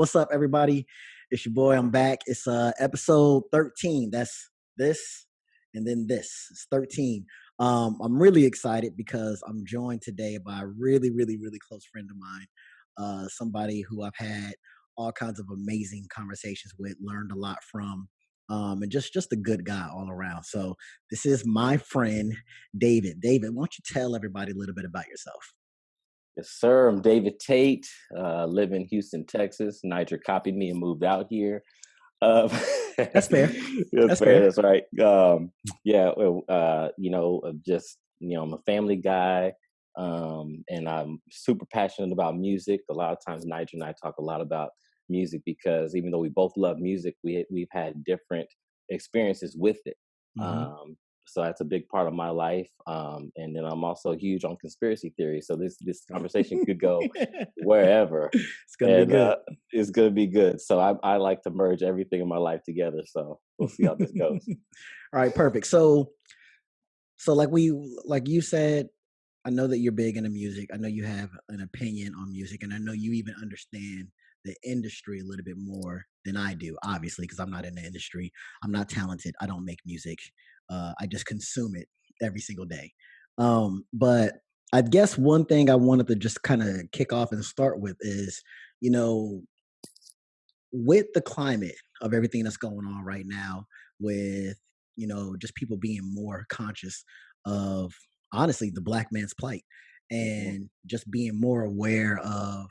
What's up, everybody? It's your boy. I'm back. It's episode 13. That's this and then this. It's 13. I'm really excited because I'm joined today by a really close friend of mine. Somebody who I've had all kinds of amazing conversations with, learned a lot from, and just a good guy all around. So this is my friend David. David, why don't you tell everybody a little bit about yourself? Yes, sir. I'm David Tate. Live in Houston, Texas. Niger copied me and moved out here. Um, That's fair. that's That's fair. fair. That's right. Yeah. Just I'm a family guy, and I'm super passionate about music. A lot of times, Niger and I talk a lot about music because even though we both love music, we've had different experiences with it. Hmm. So that's a big part of my life. And then I'm also huge on conspiracy theories. So this conversation could go wherever, It's gonna be and good. it's gonna be good. So I like to merge everything in my life together. So we'll see how this goes. All right, perfect. So like you said, I know that you're big into music. I know you have an opinion on music, and I know you even understand the industry a little bit more than I do, obviously, because I'm not in the industry. I'm not talented. I don't make music. I just consume it every single day. But I guess one thing I wanted to just kind of kick off and start with is, you know, with the climate of everything that's going on right now, with just people being more conscious of, honestly, the black man's plight, Hmm. and just being more aware of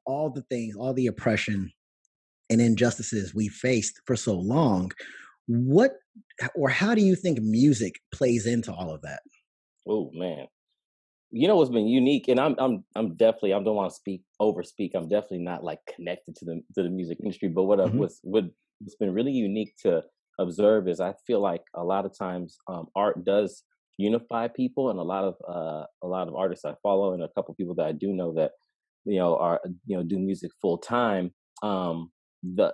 all the things, all the oppression and injustices we faced for so long. What or how do you think music plays into all of that? Oh man. You know what's been unique, and I'm definitely I don't want to speak. I'm definitely not like connected to the music industry. But Hmm. what's been really unique to observe is I feel like a lot of times art does unify people, and a lot of artists I follow, and a couple people that I do know that are do music full time.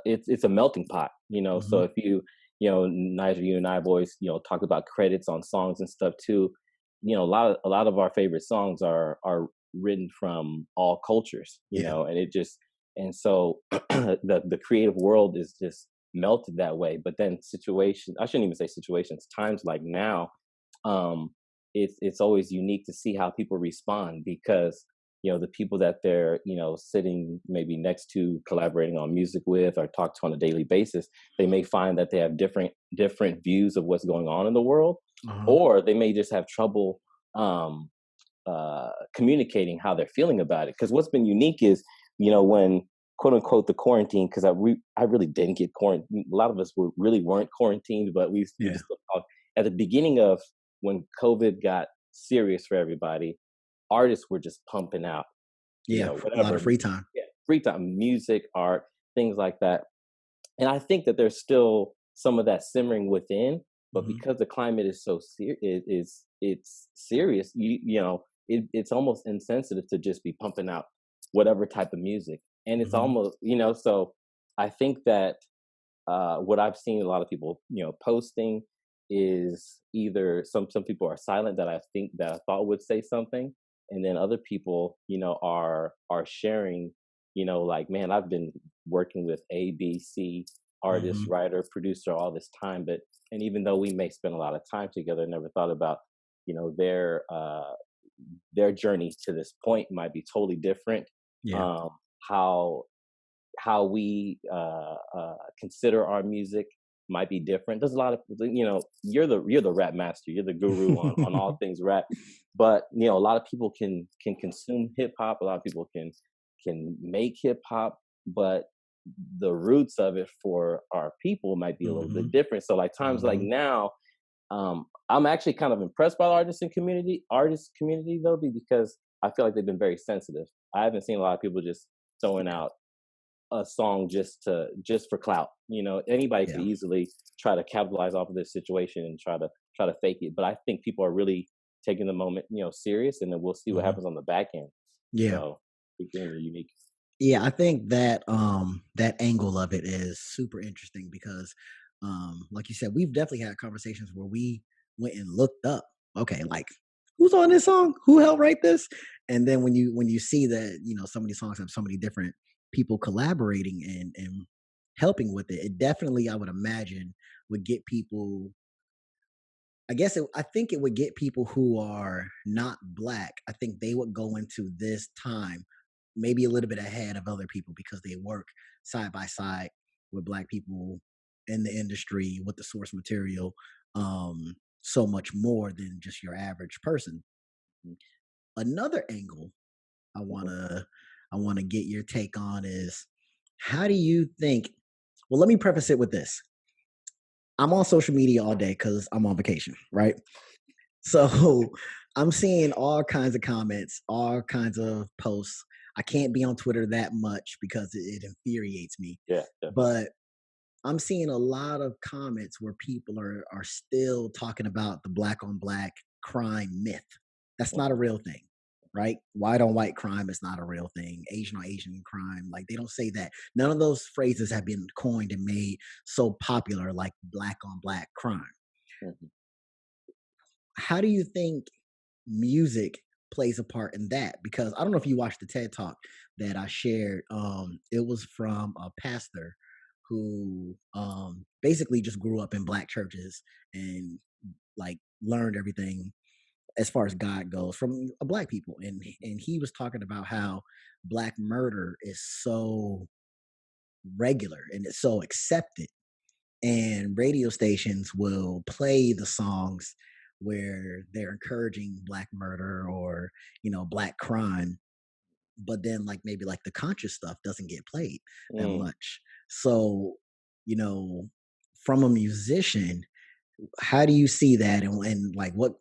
It's a melting pot. So Hmm. if Niger, you and I have always talked about credits on songs and stuff too. A lot of our favorite songs are written from all cultures, Yeah. and it just and so the creative world is just melted that way. But then situations, I shouldn't even say situations, times like now, um it's always unique to see how people respond because the people that they're sitting maybe next to, collaborating on music with, or talk to on a daily basis, they may find that they have different views of what's going on in the world, Uh-huh. or they may just have trouble um communicating how they're feeling about it. Because what's been unique is when quote unquote the quarantine, because I really didn't get quarantined. A lot of us really weren't quarantined, but we Yeah. just talk at the beginning of when COVID got serious for everybody. Artists were just pumping out, Yeah. A lot whatever, of free time. yeah, free time, music, art, things like that. And I think that there's still some of that simmering within, but Hmm. because the climate is so it's serious. It's almost insensitive to just be pumping out whatever type of music, and it's Hmm. almost so. I think that what I've seen a lot of people posting is either some people are silent that I thought would say something, and then other people are sharing, like, man, I've been working with ABC artist, Hmm. writer, producer all this time, but and even though we may spend a lot of time together, I never thought about you know their uh their journey to this point might be totally different. Yeah. um how we consider our music might be different. There's a lot of you're the rap master, you're the guru on all things rap, but a lot of people can consume hip hop. A lot of people can make hip hop, but the roots of it for our people might be a little Hmm. bit different. So like times like Hmm. now, I'm actually kind of impressed by the artist community though, because I feel like they've been very sensitive. I haven't seen a lot of people just throwing out a song just for clout. Anybody could Yeah. easily try to capitalize off of this situation and try to fake it. But I think people are really taking the moment, serious, and then we'll see what Hmm. happens on the back end. Yeah. So beginning are unique. Yeah, I think that that angle of it is super interesting because like you said, we've definitely had conversations where we went and looked up, okay, like who's on this song? Who helped write this? And then when you see that, some of these songs have so many different people collaborating and helping with it, it definitely, I would imagine, would get people. I think it would get people who are not black. I think they would go into this time maybe a little bit ahead of other people because they work side by side with black people in the industry with the source material, so much more than just your average person. Another angle I Mhm. wanna I wanna get your take on is, how do you think? Well, let me preface it with this. I'm on social media all day because I'm on vacation, right? So I'm seeing all kinds of comments, all kinds of posts. I can't be on Twitter that much because it infuriates me. Yeah, definitely. But I'm seeing a lot of comments where people are still talking about the black on black crime myth. That's not a Mhm. real thing, right? White on white crime is not a real thing. Asian on Asian crime, like they don't say that. None of those phrases have been coined and made so popular like black on black crime. Mhm. How do you think music plays a part in that? Because I don't know if you watched the TED talk that I shared. It was from a pastor who basically just grew up in black churches and like learned everything as far as God goes from a black people, and he was talking about how black murder is so regular and it's so accepted, and radio stations will play the songs where they're encouraging black murder or black crime, but then like maybe like the conscious stuff doesn't get played that Mm, much. So you know from a musician, how do you see that, and like what,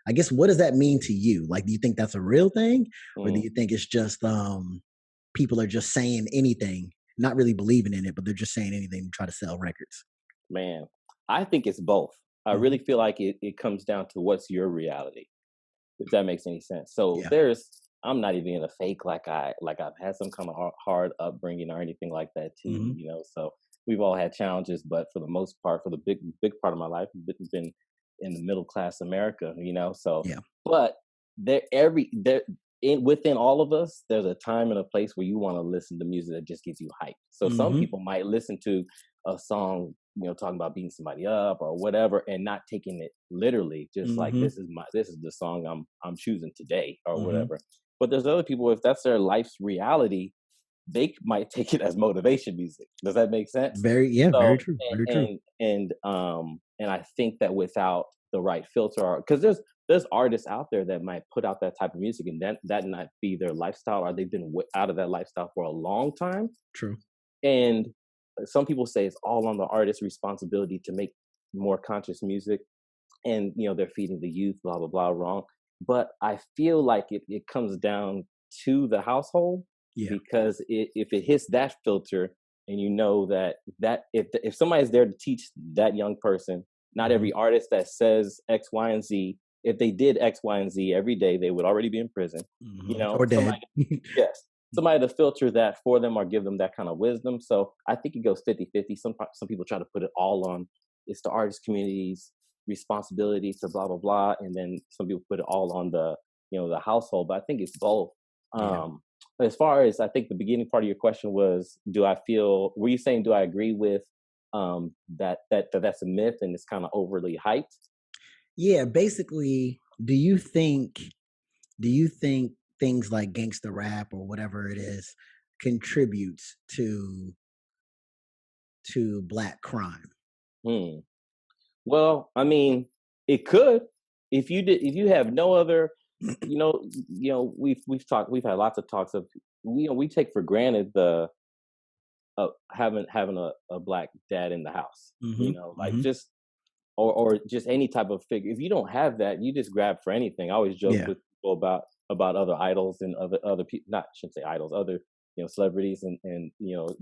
I guess, what does that mean to you? Like, do you think that's a real thing, or do mm. you think it's just people are just saying anything, not really believing in it, but they're just saying anything to try to sell records? Man, I think it's both. I really Mhm. feel like it comes down to what's your reality, if that makes any sense. So Yeah. I'm not even gonna fake like I've had some kind of hard upbringing or anything like that too, Mhm. So we've all had challenges, but for the most part, for the big part of my life, been in the middle class America. So, Yeah. but there within all of us, there's a time and a place where you want to listen to music that just gets you hyped. So some Mhm. people might listen to a song, talking about beating somebody up or whatever, and not taking it literally, just like Mhm. this is the song I'm choosing today or Mhm. whatever. But there's other people, if that's their life's reality, they might take it as motivation music. Does that make sense? Very, yeah, So very true, very true. and I think that without the right filter, because there's artists out there that might put out that type of music and that not be their lifestyle, or they've been out of that lifestyle for a long time. True. And some people say it's all on the artist's responsibility to make more conscious music, and they're feeding the youth, blah blah blah, wrong. But I feel like it comes down to the household, Yeah. because if it hits that filter, and that if somebody's there to teach that young person, not Mhm. every artist that says X, Y, and Z, if they did X, Y, and Z every day, they would already be in prison. Mhm. Or Somebody, dead. yes, somebody to filter that for them or give them that kind of wisdom. So I think it goes 50-50. Some people try to put it all on, it's the artist community's responsibility to blah blah blah, and then some people put it all on the household. But I think it's both. Yeah. um as far as, I think the beginning part of your question was, were you saying, do I agree with that's a myth and it's kind of overly hyped? Yeah, basically, do you think things like gangster rap or whatever it is contributes to black crime? Hmm. Well, I mean, it could, if you have no other, we've had lots of talks of, we take for granted the having a black dad in the house, Mhm. like Mhm. just, or just any type of figure. If you don't have that, you just grab for anything. I always joke Yeah. with people about other idols and other people, not, I shouldn't say idols, other celebrities, and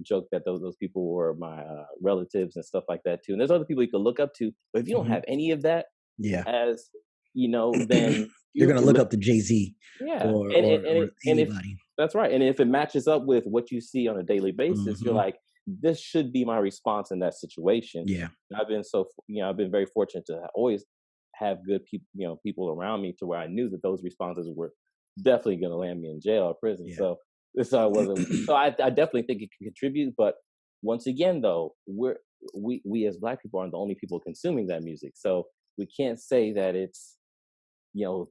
joke that those people were my relatives and stuff like that too. And there's other people you can look up to, but if you don't Mhm. have any of that, Yeah. as then You're you gonna can look look. up to Jay-Z Yeah, or and or and or if anybody. that's right, and if it matches up with what you see on a daily basis, you're Mhm. like, this should be my response in that situation. Yeah. And I've been very fortunate to always have good people, people around me, to where I knew that those responses were definitely going to land me in jail or prison. Yeah. So So I wasn't. So I definitely think it can contribute. But once again, though, we as Black people aren't the only people consuming that music. So we can't say that it's,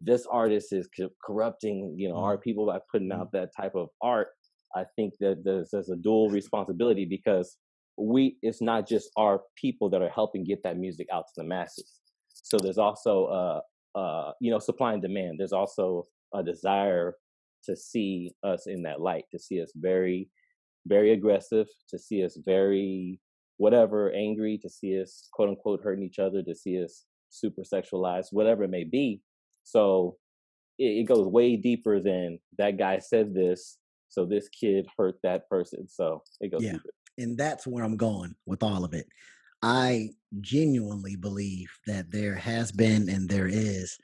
this artist is corrupting, our Mm, people by putting mm, out that type of art. I think that there's a dual responsibility, because it's not just our people that are helping get that music out to the masses. So there's also supply and demand. There's also a desire to see us in that light, to see us very, very aggressive, to see us very whatever, angry, to see us quote unquote hurting each other, to see us super sexualized, whatever it may be. So it goes way deeper than that guy said this, so this kid hurt that person. So it goes yeah. deeper. And that's where I'm going with all of it. I genuinely believe that there has been and there is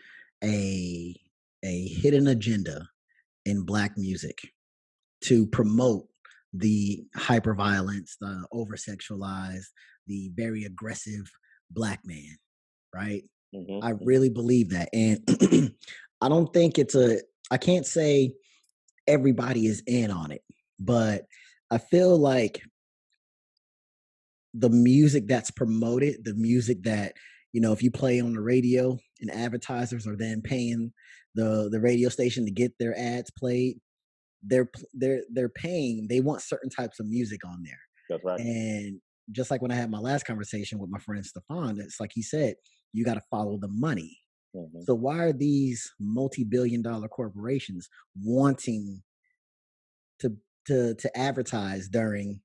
a hidden agenda in black music to promote the hyper violence, the over sexualized, the very aggressive black man, right? I Hmm. really believe that. And I don't think I can't say everybody is in on it, but I feel like the music that's promoted, the music that, if you play on the radio and advertisers are then paying the radio station to get their ads played, they're paying, they want certain types of music on there. That's right. And just like when I had my last conversation with my friend Stefan, it's like he said, you got to follow the money. Hmm. So why are these multi-billion-dollar corporations wanting to to advertise during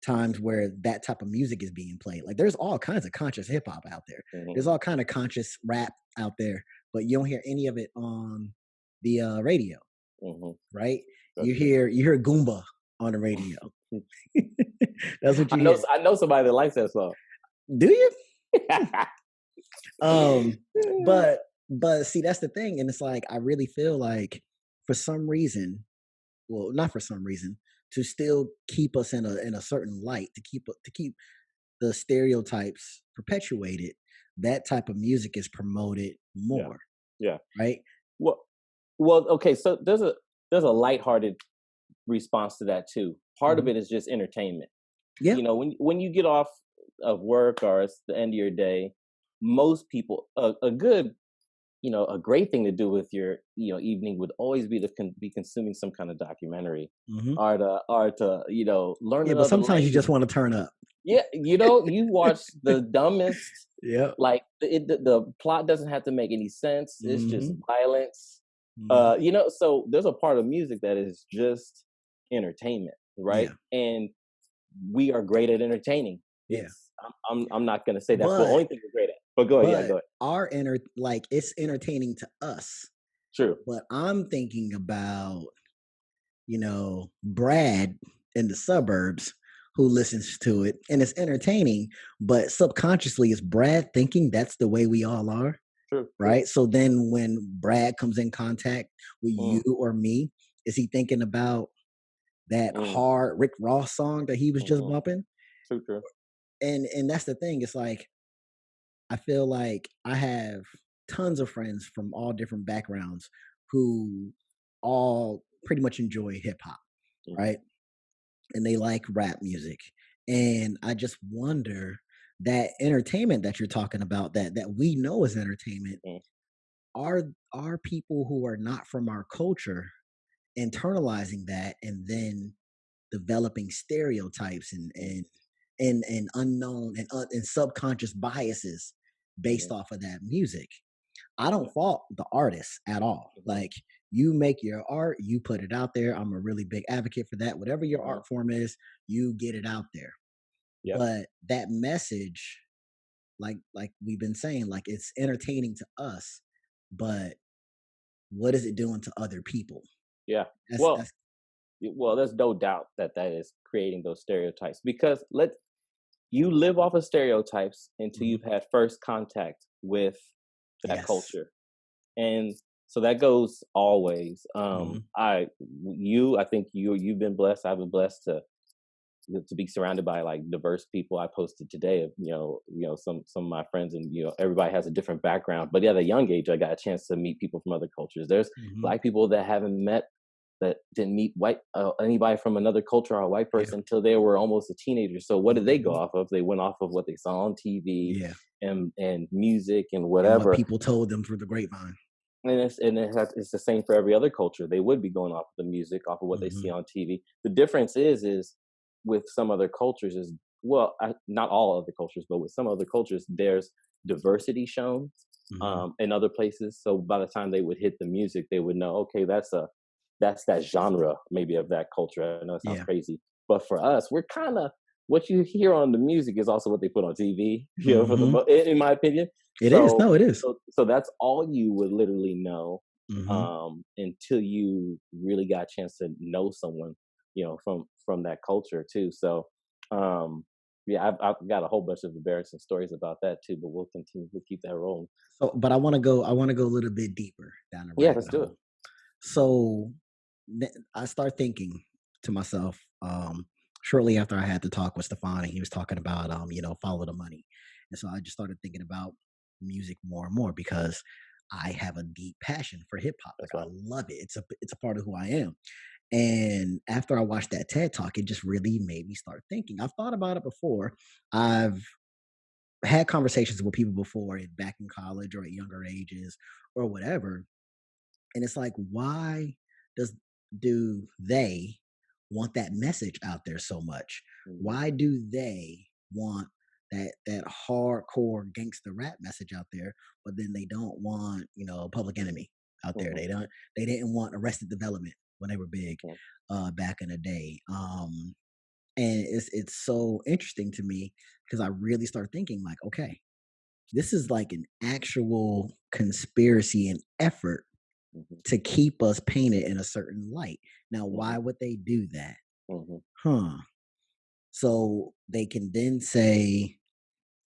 times where that type of music is being played? Like there's all kinds of conscious hip hop out there. There's Hmm. all kind of conscious rap out there, but you don't hear any of it on the radio, Hmm. right? That's true. You hear Goomba on the radio. That's what you hear. I know somebody that likes that song. Do you? Um, but see, that's the thing, and it's like I really feel like for some reason, well, not for some reason, to still keep us in a certain light, to keep the stereotypes perpetuated, that type of music is promoted Yeah, more, yeah. right? Well, well, okay. So there's a lighthearted response to that too. Part of Mhm. it is just entertainment. Yeah, When you get off of work or it's the end of your day, most people, a good, a great thing to do with your, evening would always be to be consuming some kind of documentary, mhm. or to learn Yeah, but another sometimes you language. just wanna turn up. Yeah, you watch the dumbest, Yep. like the plot doesn't have to make any sense. It's just Mhm, violence. mhm. So there's a part of music that is just entertainment, right? Yeah, And we are great at entertaining. yeah. I'm not gonna say that's the But only thing we're great at. But go ahead, yeah, go ahead. it's entertaining to us, True. but I'm thinking about, Brad in the suburbs who listens to it and it's entertaining, but subconsciously is Brad thinking that's the way we all are, True. True. right? So then when Brad comes in contact with you Mm, or me, is he thinking about that mm, hard Rick Ross song that he was just mm-hmm. bumping? True. True. And that's the thing. It's like I feel like I have tons of friends from all different backgrounds who all pretty much enjoy hip hop, Mm-hmm. right? And they like rap music. And I just wonder that entertainment that you're talking about, that we know is entertainment, Mm-hmm. are people who are not from our culture internalizing that and then developing stereotypes and unknown and subconscious biases Mm-hmm. based off of that music. I don't Yeah. fault the artists at all. Mm-hmm. Like you make your art, you put it out there. I'm a really big advocate for that. Whatever your Mm-hmm. art form is, you get it out there. Yep. But that message, like we've been saying, like it's entertaining to us, but what is it doing to other people? Yeah. That's Well, there's no doubt that that is creating those stereotypes, because you live off of stereotypes until mhm. you've had first contact with that Yes. culture. And so that goes always. Mhm. I think you've been blessed. I've been blessed to be surrounded by like diverse people. I posted today of some of my friends, and everybody has a different background. But yeah, at a young age, I got a chance to meet people from other cultures. There's Mhm. Black people that haven't met that didn't meet anybody from another culture or a white Yeah. person until they were almost a teenager. So what did they go Mhm. off of? They went off of what they saw on TV Yeah. and music and And what whatever. people told them through the grapevine. It's the same for every other culture. They would be going off of the music, off of what they see Mhm. on TV. The difference is with some other cultures is, well, not all other cultures, but with some other cultures, there's diversity shown Mhm. in other places. So by the time they would hit the music, they would know, okay, that's that genre maybe of that culture. I know it sounds Yeah. crazy, but for us, we're kind of, what you hear on the music is also what they put on TV. For the Mhm. in my opinion. It is. So No, it is. so that's all you would literally know Mhm. until you really got a chance to know someone, from that culture too. So um, yeah, I've got a whole bunch of embarrassing stories about that too, but we'll continue to keep that rolling. So, but I wanna go a little bit deeper down the Yeah, let's rabbit do it. hole. So, I start thinking to myself, shortly after I had the talk with Stefan, and he was talking about, follow the money. And so I just started thinking about music more and more because I have a deep passion for hip hop. That's Like I right. love it. It's a part of who I am. And after I watched that TED talk, it just really made me start thinking. I've thought about it before. I've had conversations with people before, back in college or at younger ages or whatever, and it's like, why does do they want that message out there so much? Hmm. Why do they want that hardcore gangster rap message out there, but then they don't want, Public Enemy out there. Hmm. They didn't want Arrested Development when they were big back in the day. And it's so interesting to me because I really start thinking like, okay, this is like an actual conspiracy and effort Hmm. to keep us painted in a certain light. Now, Hmm. why would they do that? Hmm. Huh. So they can then say,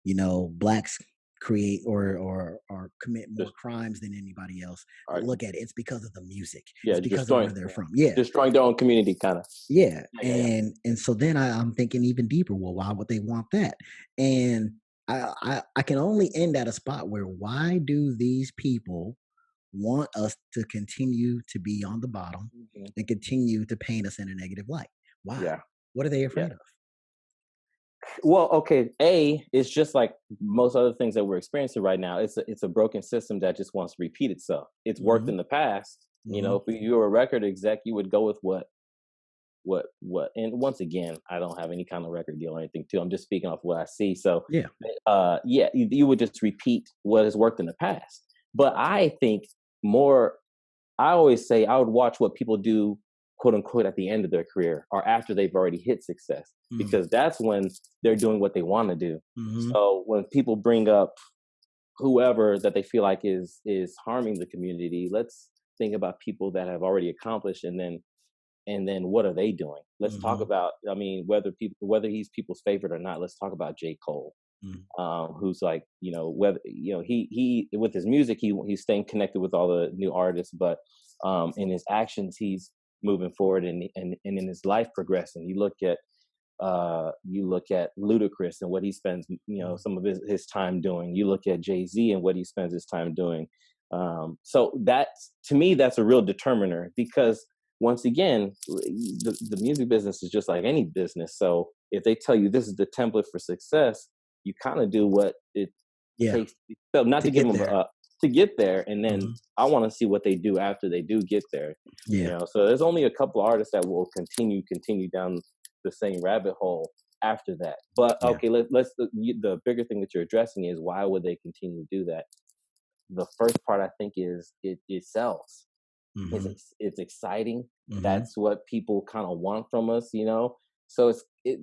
blacks create or commit more Just crimes than anybody else. But are look at it, it's because of the music. yeah, It's because of where they're from. Yeah. destroying their own community, kind of. Yeah. Yeah, yeah, And so then I'm thinking even deeper, well, why would they want that? And I can only end at a spot where why do these people want us to continue to be on the bottom yeah. and continue to paint us in a negative light? Why? Yeah, What are they yeah. afraid of? Well, okay. It's just like most other things that we're experiencing right now. It's a broken system that just wants to repeat itself. It's worked Mhm, in the past. mhm, If you were a record exec, you would go with what. And once again, I don't have any kind of record deal or anything too. I'm just speaking off what I see. So, yeah, yeah, you would just repeat what has worked in the past. But I think more. I always say I would watch what people do, quote unquote, at the end of their career or after they've already hit success, mm, because that's when they're doing what they want to do. mhm, So when people bring up whoever that they feel like is harming the community, let's think about people that have already accomplished, and then what are they doing? Let's talk mhm, about. I mean, whether he's people's favorite or not. Let's talk about J. Cole, mm, who's like, whether he with his music, he's staying connected with all the new artists, but in his actions he's moving forward, and in his life progressing. You look at Ludacris and what he spends, mm, some of his time doing. You look at Jay-Z and what he spends his time doing. So that's, to me, that's a real determiner, because once again, the music business is just like any business. So if they tell you this is the template for success, you kind of do what it yeah, takes. So not to to give get them there. to get there, and then Mhm, I want to see what they do after they do get there. yeah, So there's only a couple of artists that will continue down the same rabbit hole after that. But yeah, okay, the bigger thing that you're addressing is why would they continue to do that? The first part, I think, is it sells. mhm, It's exciting. mhm, That's what people kind of want from us. So I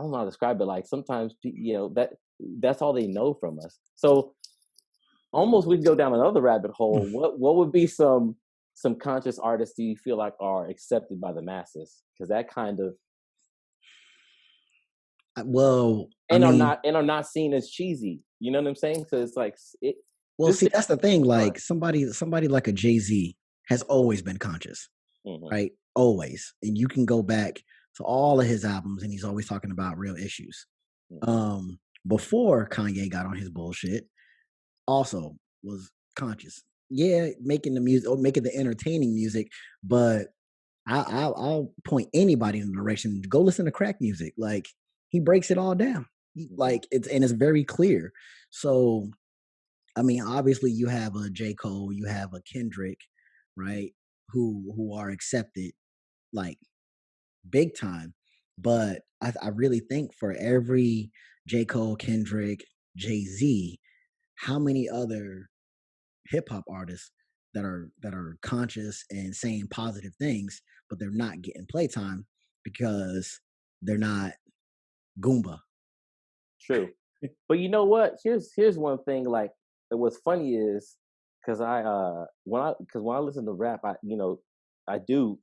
don't know how to describe it. Like sometimes that's all they know from us. So almost we can go down another rabbit hole. mm. What would be some conscious artists do you feel like are accepted by the masses? Because that kind of, Well, I and are mean, not and are not seen as cheesy. You know what I'm saying? So it's like it well, just see, that's the thing. fun. Like somebody like a Jay Z has always been conscious, Hmm. right? Always, and you can go back to all of his albums, and he's always talking about real issues. Hmm. Um, Before Kanye got on his bullshit, also was conscious. yeah, making the music or making the entertaining music, but I'll point anybody in the direction. Go listen to crack music. Like he breaks it all down. Mhm. Like it's very clear. So I mean, obviously you have a J. Cole, you have a Kendrick, right? Who are accepted like big time. But I really think for every J. Cole, Kendrick, Jay Z, how many other hip hop artists that are conscious and saying positive things, but they're not getting playtime because they're not Goomba. True. But you know what? Here's one thing. Like, what's funny is because when I listen to rap, I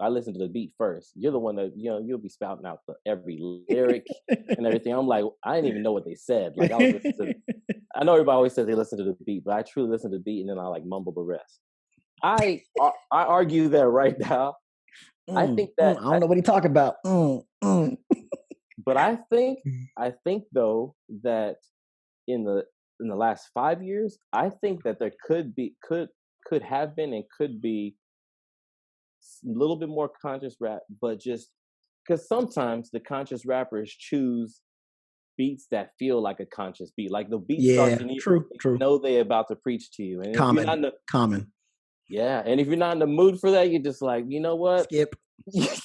listen to the beat first. You're the one that you'll be spouting out every lyric and everything. I'm like, I didn't even know what they said. Like I was listening to. I know everybody always says they listen to the beat, but I truly listen to the beat and then I like mumble the rest. I argue that right now. I think that I don't know what he talking about. but I think though that in the last 5 years, I think that there could have been and could be a little bit more conscious rap, but just because sometimes the conscious rappers choose beats that feel like a conscious beat. Like the beat starts Yeah, and true, you true. know they're about to preach to you. And if you're not Common, in the common. yeah, and if you're not in the mood for that, you're just like, you know what? Skip,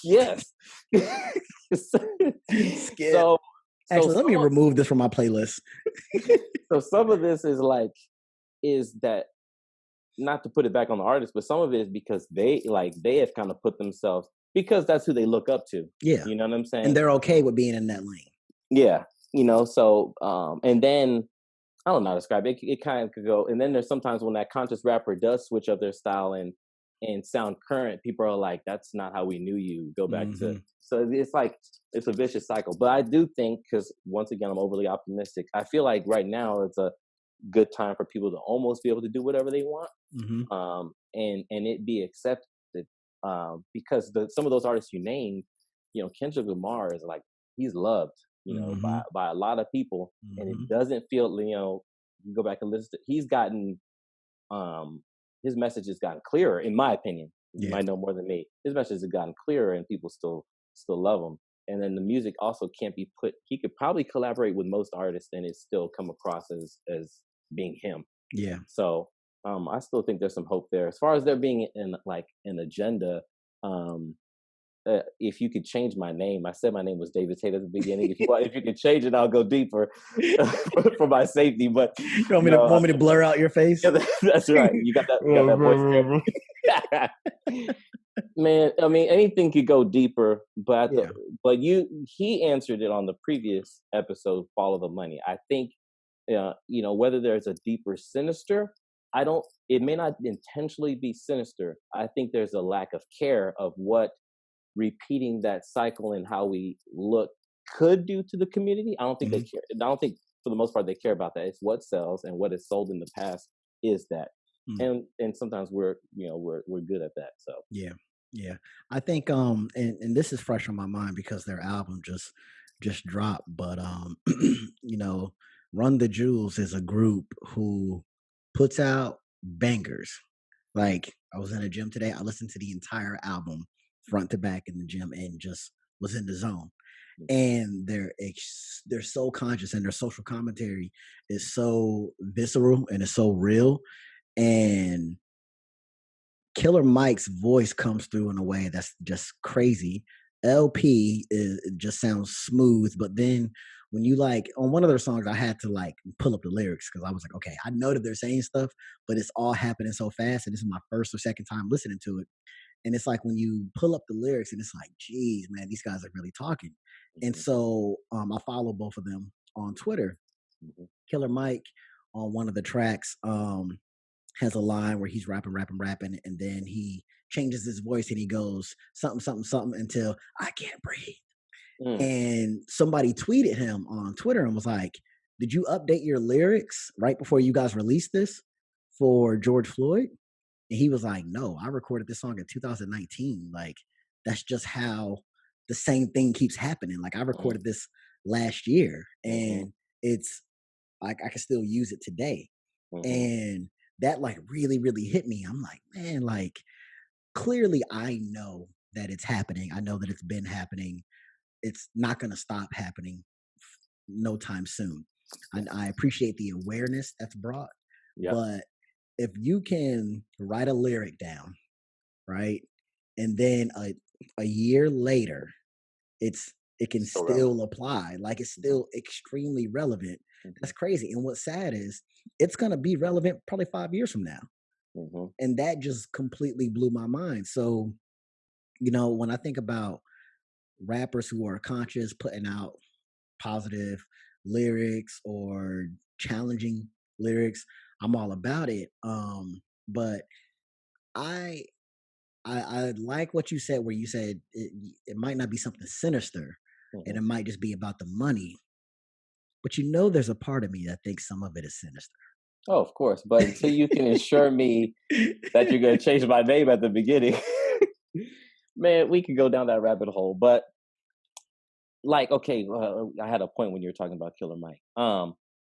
Yes. skip. so so Actually, let me some of remove this from my playlist. so some of this is that not to put it back on the artist, but some of it is because they have kind of put themselves because that's who they look up to. Yeah, You know what I'm and saying? they're okay with being in that lane. Yeah. So and then I don't know how to describe it. It kind of could go, and then there's sometimes when that conscious rapper does switch up their style and sound current, people are like, "That's not how we knew you." Go back to Hmm. so it's like it's a vicious cycle. But I do think because once again, I'm overly optimistic. I feel like right now it's a good time for people to almost be able to do whatever they want, Hmm. and it be accepted. Because some of those artists you named, Kendrick Lamar is like he's loved, Hmm. by a lot of people, and it Hmm. doesn't feel, you go back and listen. He's gotten his message has gotten clearer, in my opinion. You Yeah, might know more than me. His message has gotten clearer, and people still love him. And then the music also can't be put. He could probably collaborate with most artists, and it still come across as being him. yeah. So I still think there's some hope there. As far as there being an agenda, um, if you could change my name, I said my name was David Tate at the beginning. If you could change it, I'll go deeper for my safety. But You want me you to know, want me to blur out your face? yeah, that's right. You got that voice there. Man, I mean, anything could go deeper, Yeah. but he answered it on the previous episode, Follow the Money. I think whether there's a deeper sinister, I don't. It may not intentionally be sinister. I think there's a lack of care of what repeating that cycle and how we look could do to the community. I don't think they Hmm. care. I don't think for the most part they care about that. It's what sells and what is sold in the past is that. Mm. And sometimes we're good at that. So Yeah. Yeah. I think and this is fresh on my mind because their album just dropped, but you know, Run the Jewels is a group who puts out bangers. Like I was in a gym today, I listened to the entire album front to back in the gym and just was in the zone. And they're so conscious and their social commentary is so visceral and it's so real. And Killer Mike's voice comes through in a way that's just crazy. LP is it just sounds smooth, but then when you like on one of their songs, I had to like pull up the lyrics because I was like, okay, I know that they're saying stuff, but it's all happening so fast, and this is my first or second time listening to it. And it's like when you pull up the lyrics, and it's like, geez, man, these guys are really talking. And mhm, so I follow both of them on Twitter. mhm, Killer Mike on one of the tracks has a line where he's rapping, rapping, rapping, and then he changes his voice and he goes something, something, something until I can't breathe. mm, And somebody tweeted him on Twitter and was like, "Did you update your lyrics right before you guys released this for George Floyd?" And he was like, "No, I recorded this song in 2019. Like that's just how the same thing keeps happening. Like I mm, recorded this last year mhm, and it's like I can still use it today." mhm, And that like really, really hit me. I'm like, man, like clearly I know that it's happening. I know that it's been happening. It's not going to stop happening no time soon. And I appreciate the awareness that's brought. Yep. But if you can write a lyric down, right, and then a year later, it can So relevant. still apply. Like it's Mhm, still extremely relevant. mhm, That's crazy. And what's sad is it's gonna be relevant probably 5 years from now. mhm. And that just completely blew my mind. So, when I think about rappers who are conscious, putting out positive lyrics or challenging lyrics, I'm all about it. But I I like what you said, where you said it might not be something sinister, and Mhm. it might just be about the money. But there's a part of me that thinks some of it is sinister. Oh, of course, but until you can assure me that you're gonna change my name at the beginning, man, we could go down that rabbit hole. But like, okay, I had a point when you were talking about Killer Mike.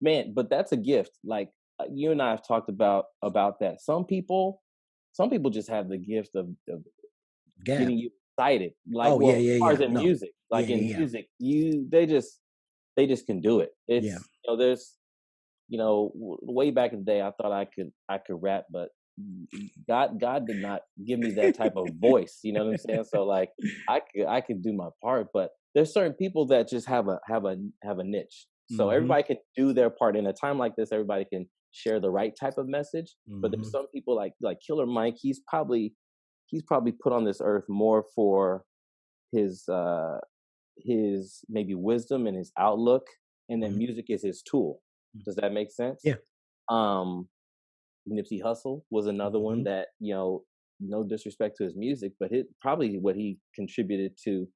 Man, but that's a gift. Like you and I have talked about that. Some people just have the gift of Gab. getting you excited. Like, Oh yeah, well, as yeah, far yeah. as in No. music, Yeah, like in yeah, yeah. music, they just can do it. Yeah. It's there's way back in the day, I thought I could rap, but God did not give me that type of voice. You know what I'm saying? So like I could do my part, but there's certain people that just have a niche. So Mhm. everybody can do their part in a time like this. Everybody can share the right type of message, but there's Mhm. some people like Killer Mike. He's probably put on this earth more for his uh his maybe wisdom and his outlook, and then Mhm. music is his tool. Mhm. Does that make sense? Yeah. Um, Nipsey Hussle was another one Mhm. that no disrespect to his music, but probably what he contributed to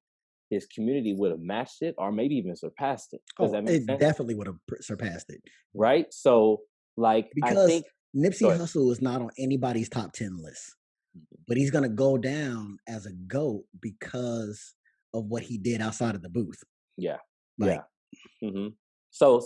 his community would have matched it, or maybe even surpassed it. Does Oh, that make it sense? definitely would have surpassed it, Right. So, like, I because think. Nipsey Go ahead. Hussle is not on anybody's top 10 list, Mhm. but he's gonna go down as a GOAT because of what he did outside of the booth. Yeah. Like, Yeah. So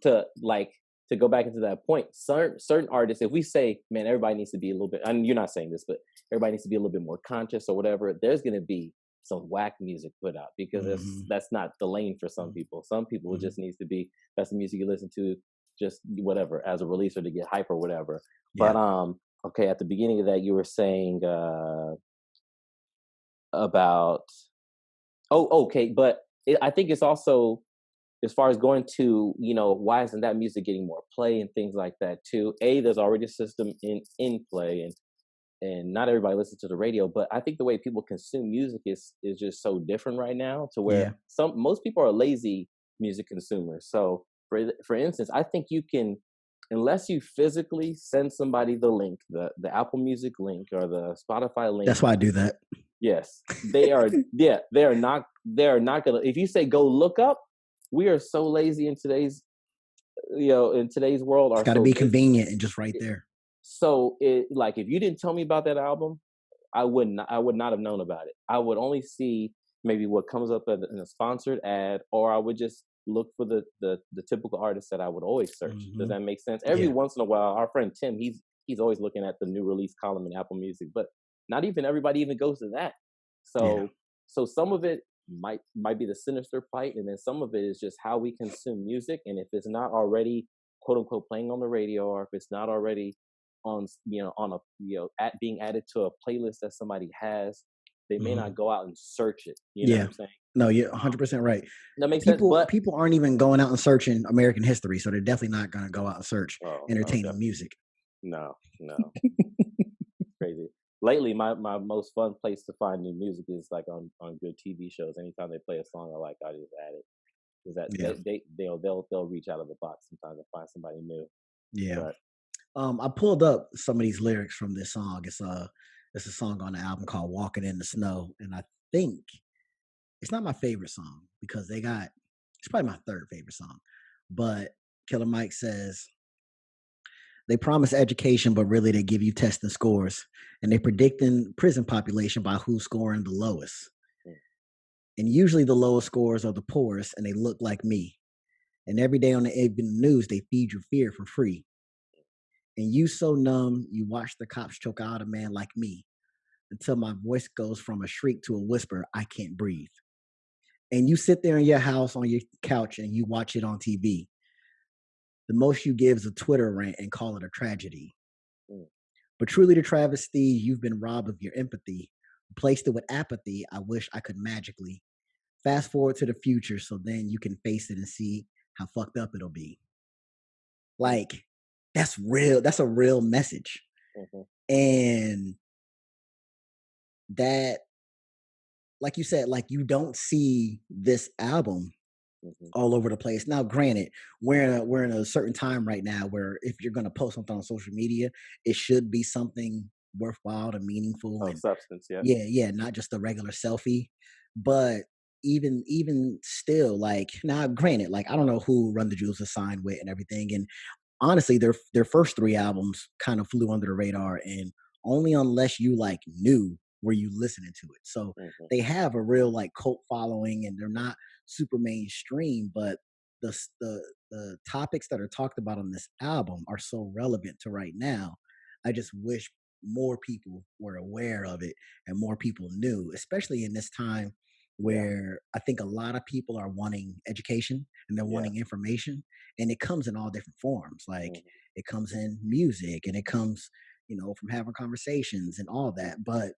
to like to go back into that point, certain artists, if we say, man, everybody needs to be a little bit, and you're not saying this, but everybody needs to be a little bit more conscious or whatever, there's going to be some whack music put out because mhm, that's not the lane for some mhm, people. Some people it mhm. just needs to be that's the music you listen to, just whatever as a release or to get hype or whatever. But Yeah. okay, at the beginning of that, you were saying about okay, but I think it's also as far as going to why isn't that music getting more play and things like that too. There's already a system in play, and not everybody listens to the radio, but I think the way people consume music is just so different right now to where Yeah. most people are lazy music consumers. So for instance, I think you can, unless you physically send somebody the link, the Apple Music link or the Spotify link. That's why I do that. Yes, they are. Yeah, they are not. They are not gonna. If you say go look up, we are so lazy in today's in today's world, It's are gotta so be busy. convenient and just right there. So it like if you didn't tell me about that album, I would not have known about it. I would only see maybe what comes up in a sponsored ad, or I would just look for the typical artists that I would always search. Does Mhm. that make sense? Every Yeah. once in a while, our friend Tim, he's always looking at the new release column in Apple Music, but not even everybody even goes to that. Yeah. So some of it might be the sinister plight, and then some of it is just how we consume music. And if it's not already quote unquote playing on the radio, or if it's not already on on a being added to a playlist that somebody has, they may Mhm. not go out and search it. You know what Yeah. I'm saying? No, you're Um, 100% right. that makes sense. People But people aren't even going out and searching American history, so they're definitely not gonna go out and search oh no, entertaining definitely music. no, crazy. Lately, my most fun place to find new music is like on good TV shows. Anytime they play a song I like, I just add it. Is that Yeah. they'll reach out of the box sometimes and find somebody new. Yeah. But I pulled up some of these lyrics from this song. It's a song on the album called "Walking in the Snow," and I think it's not my favorite song because it's probably my third favorite song. But Killer Mike says they promise education, but really they give you testing scores, and they predicting prison population by who's scoring the lowest. mm, And usually the lowest scores are the poorest, and they look like me. And every day on the evening news, they feed you fear for free. And you so numb, you watch the cops choke out a man like me until my voice goes from a shriek to a whisper, I can't breathe. And you sit there in your house on your couch and you watch it on TV. The most you give is a Twitter rant and call it a tragedy. mm, But truly, the travesty, you've been robbed of your empathy, replaced it with apathy. I wish I could magically fast forward to the future so then you can face it and see how fucked up it'll be. mm, Like, that's real. That's a real message. mhm, And that, like you said, like you don't see this album mhm. all over the place. Now, granted, we're in a certain time right now where if you're gonna post something on social media, it should be something worthwhile and meaningful, Oh, and substance, yeah. yeah, yeah, not just a regular selfie. But even still, like now, granted, like I don't know who Run the Jewels is signed with and everything, and honestly, their first three albums kind of flew under the radar, and only unless you like knew were you listening to it. So Mhm, they have a real like cult following, and they're not super mainstream, but the topics that are talked about on this album are so relevant to right now. I just wish more people were aware of it and more people knew, especially in this time yeah, where I think a lot of people are wanting education and they're yeah, wanting information, and it comes in all different forms. Like mhm. it comes in music, and it comes, from having conversations and all that. But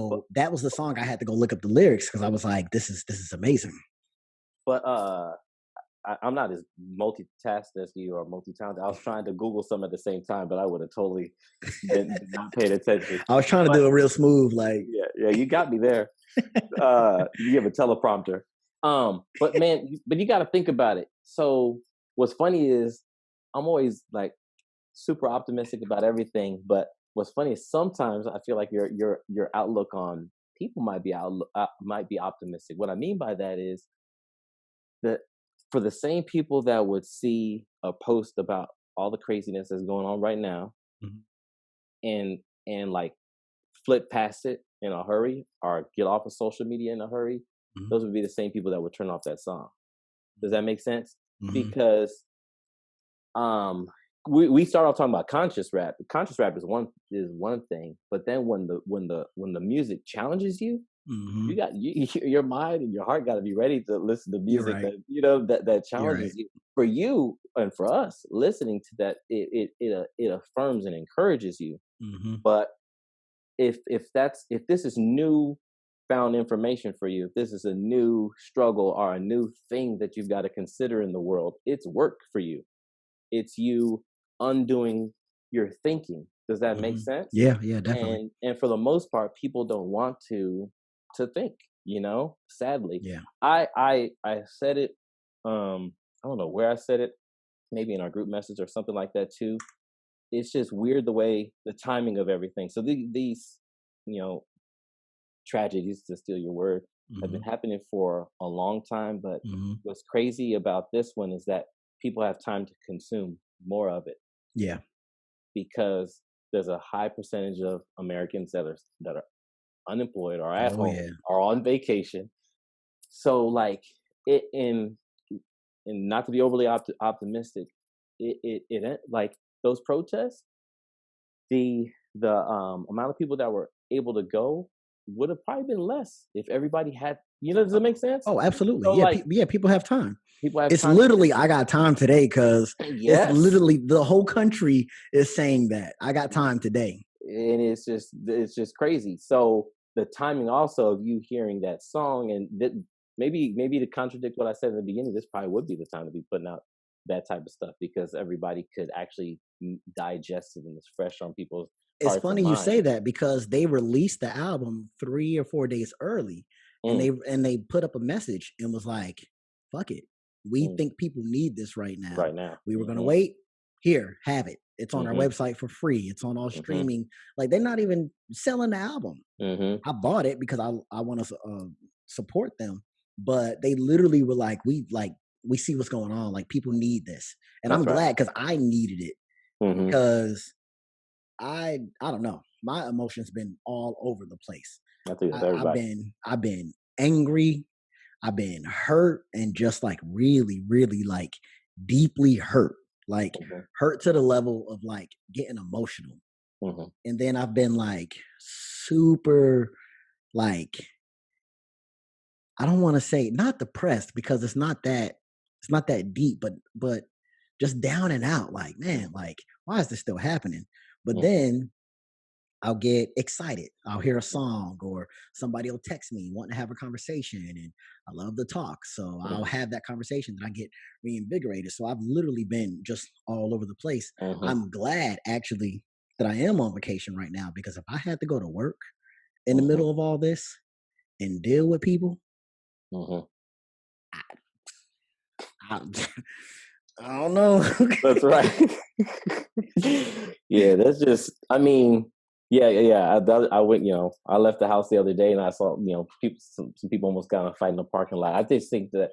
But that was the song I had to go look up the lyrics because I was like, this is amazing. but I'm not as multitasked as you or multi-talented. I was trying to Google some at the same time, but I would have totally been not paying attention. I was trying to But do it real smooth, like yeah, yeah, you got me there. You have a teleprompter. But man, but you got to think about it. So what's funny is I'm always like super optimistic about everything, but what's funny is sometimes I feel like your outlook on people might be optimistic. What I mean by that is that for the same people that would see a post about all the craziness that's going on right now Mhm, and like flip past it in a hurry or get off of social media in a hurry, mhm, those would be the same people that would turn off that song. Does that make sense? mhm. Because um we start off talking about conscious rap. Conscious rap is one thing, but then when the music challenges you, you Mhm. got your mind and your heart got to be ready to listen to You're music right. that that You're right. challenges you. For you and for us, listening to that, it affirms and encourages you. Mhm. But if this is new found information for you, if this is a new struggle or a new thing that you've got to consider in the world, it's work for you. It's you undoing your thinking. Does that make Mhm. sense? Yeah, yeah, definitely. And for the most part, people don't want to think, sadly. Yeah. I said it, I don't know where I said it, maybe in our group message or something like that too. It's just weird the way the timing of everything. So these you know tragedies, to steal your word, have been Mhm. happening for a long time. But Mhm. what's crazy about this one is that people have time to consume more of it Yeah. because there's a high percentage of Americans that are unemployed or at Oh, home yeah. or on vacation. So like it in and not to be overly optimistic, like those protests, the amount of people that were able to go would have probably been less if everybody had. Does it make sense? Oh, absolutely. So Yeah, like yeah, people have time. people have It's time to literally, "I got time today," because it's yes, literally the whole country is saying that, "I got time today." and it's just crazy. So the timing also of you hearing that song and maybe to contradict what I said in the beginning, this probably would be the time to be putting out that type of stuff because everybody could actually digest it and it's fresh on people's It's hearts and funny you say minds. that because they released the album 3 or 4 days early, and Mm, they put up a message and was like, "Fuck it. We mm, think people need this right now. right now. We were gonna Hmm. wait. Here, have it. It's on our Hmm. website for free. It's on all Hmm. streaming." Like, they're not even selling the album. Hmm. I bought it because I wanna support them, but they literally were like, we see what's going on, like, people need this." And I'm That's right. glad because I needed it Hmm. because I don't know. My emotions been all over the place. I think that's I, I've everybody. been I've been angry. I've been hurt and just like really, really like deeply hurt. like Mhm. hurt to the level of like getting emotional. Mhm. And then I've been like super like I don't want to say not depressed because it's not that deep, but just down and out like, man, like why is this still happening? But Mhm. then I'll get excited. I'll hear a song or somebody will text me wanting to have a conversation and I love to talk. So I'll Mhm. have that conversation and I get reinvigorated. So I've literally been just all over the place. Mhm. I'm glad actually that I am on vacation right now because if I had to go to work in the Mhm. middle of all this and deal with people, Mhm. I, I don't know. That's right. Yeah, that's just. I mean, yeah, yeah, yeah. I went. I left the house the other day and I saw. People. Some people almost kind of fighting in the parking lot. I just think that.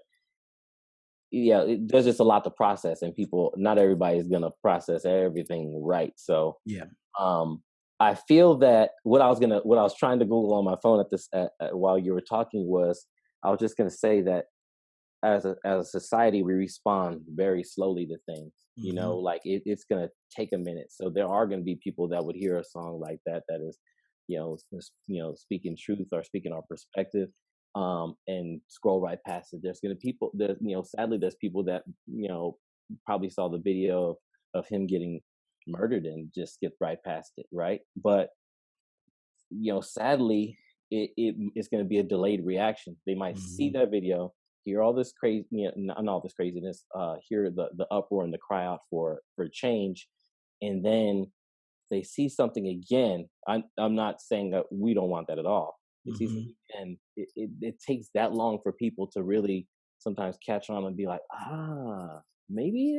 Yeah, there's just a lot to process, and people. Not everybody is gonna process everything right. So, Yeah. um, I feel that what I was trying to Google on my phone while you were talking was, I was just gonna say that as a society we respond very slowly to things, Hmm. like it's going to take a minute. So there are going to be people that would hear a song like that is speaking truth or speaking our perspective, and scroll right past it. There's going to people that, sadly, there's people that probably saw the video of him getting murdered and just skip right past it, right? But sadly, it's going to be a delayed reaction. They might see Hmm. that video, hear all this crazy, not all this craziness, hear the uproar and the cry out for change, and then they see something again. I'm not saying that we don't want that at all. They see Hmm. something again. It takes that long for people to really sometimes catch on and be like, maybe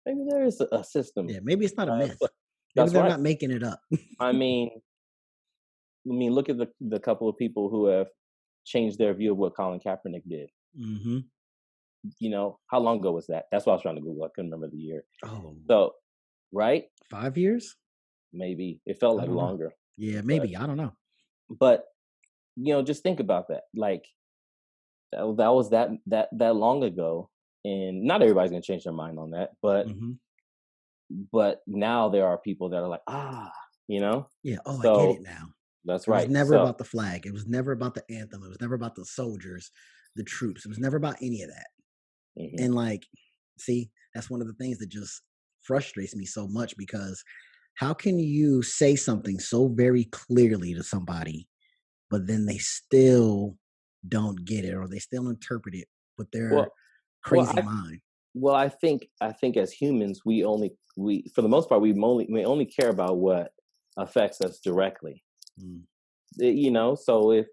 there is a system. Yeah. Maybe it's not a myth. But Maybe that's they're right. not making it up. I mean, look at the couple of people who have changed their view of what Colin Kaepernick did. Hmm. How long ago was that? That's what I was trying to Google. I couldn't remember the year. Oh, So, right? 5 years? Maybe it felt I like don't know. longer, Yeah, but maybe. I don't know. but just think about that. Like that was that long ago, and not everybody's gonna change their mind on that. Hmm. But now there are people that are like, you know. Yeah. Oh, I get So it now. that's It was right. never So about the flag. It was never about the anthem. It was never about the soldiers, the troops. It was never about any of that. mhm. And like, see, that's one of the things that just frustrates me so much because how can you say something so very clearly to somebody, but then they still don't get it or they still interpret it with their well, well, crazy I mind? Well, I think as humans, we for the most part we only care about what affects us directly. Mm, So if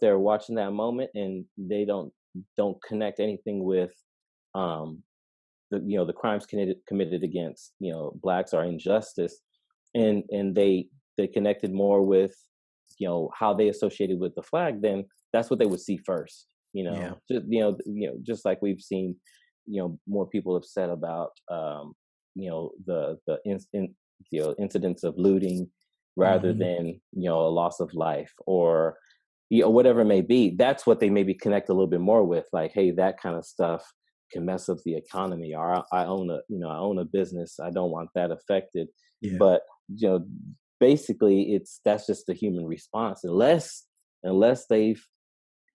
they're watching that moment and they don't connect anything with um the crimes committed against blacks or injustice, and they connected more with how they associated with the flag, then that's what they would see first. yeah. Just like we've seen, more people have said about the incidents of looting rather Hmm. than a loss of life, or whatever it may be. That's what they maybe connect a little bit more with, like, hey, that kind of stuff can mess up the economy, or I own a business, I don't want that affected. Yeah. But you know basically that's just the human response, unless they've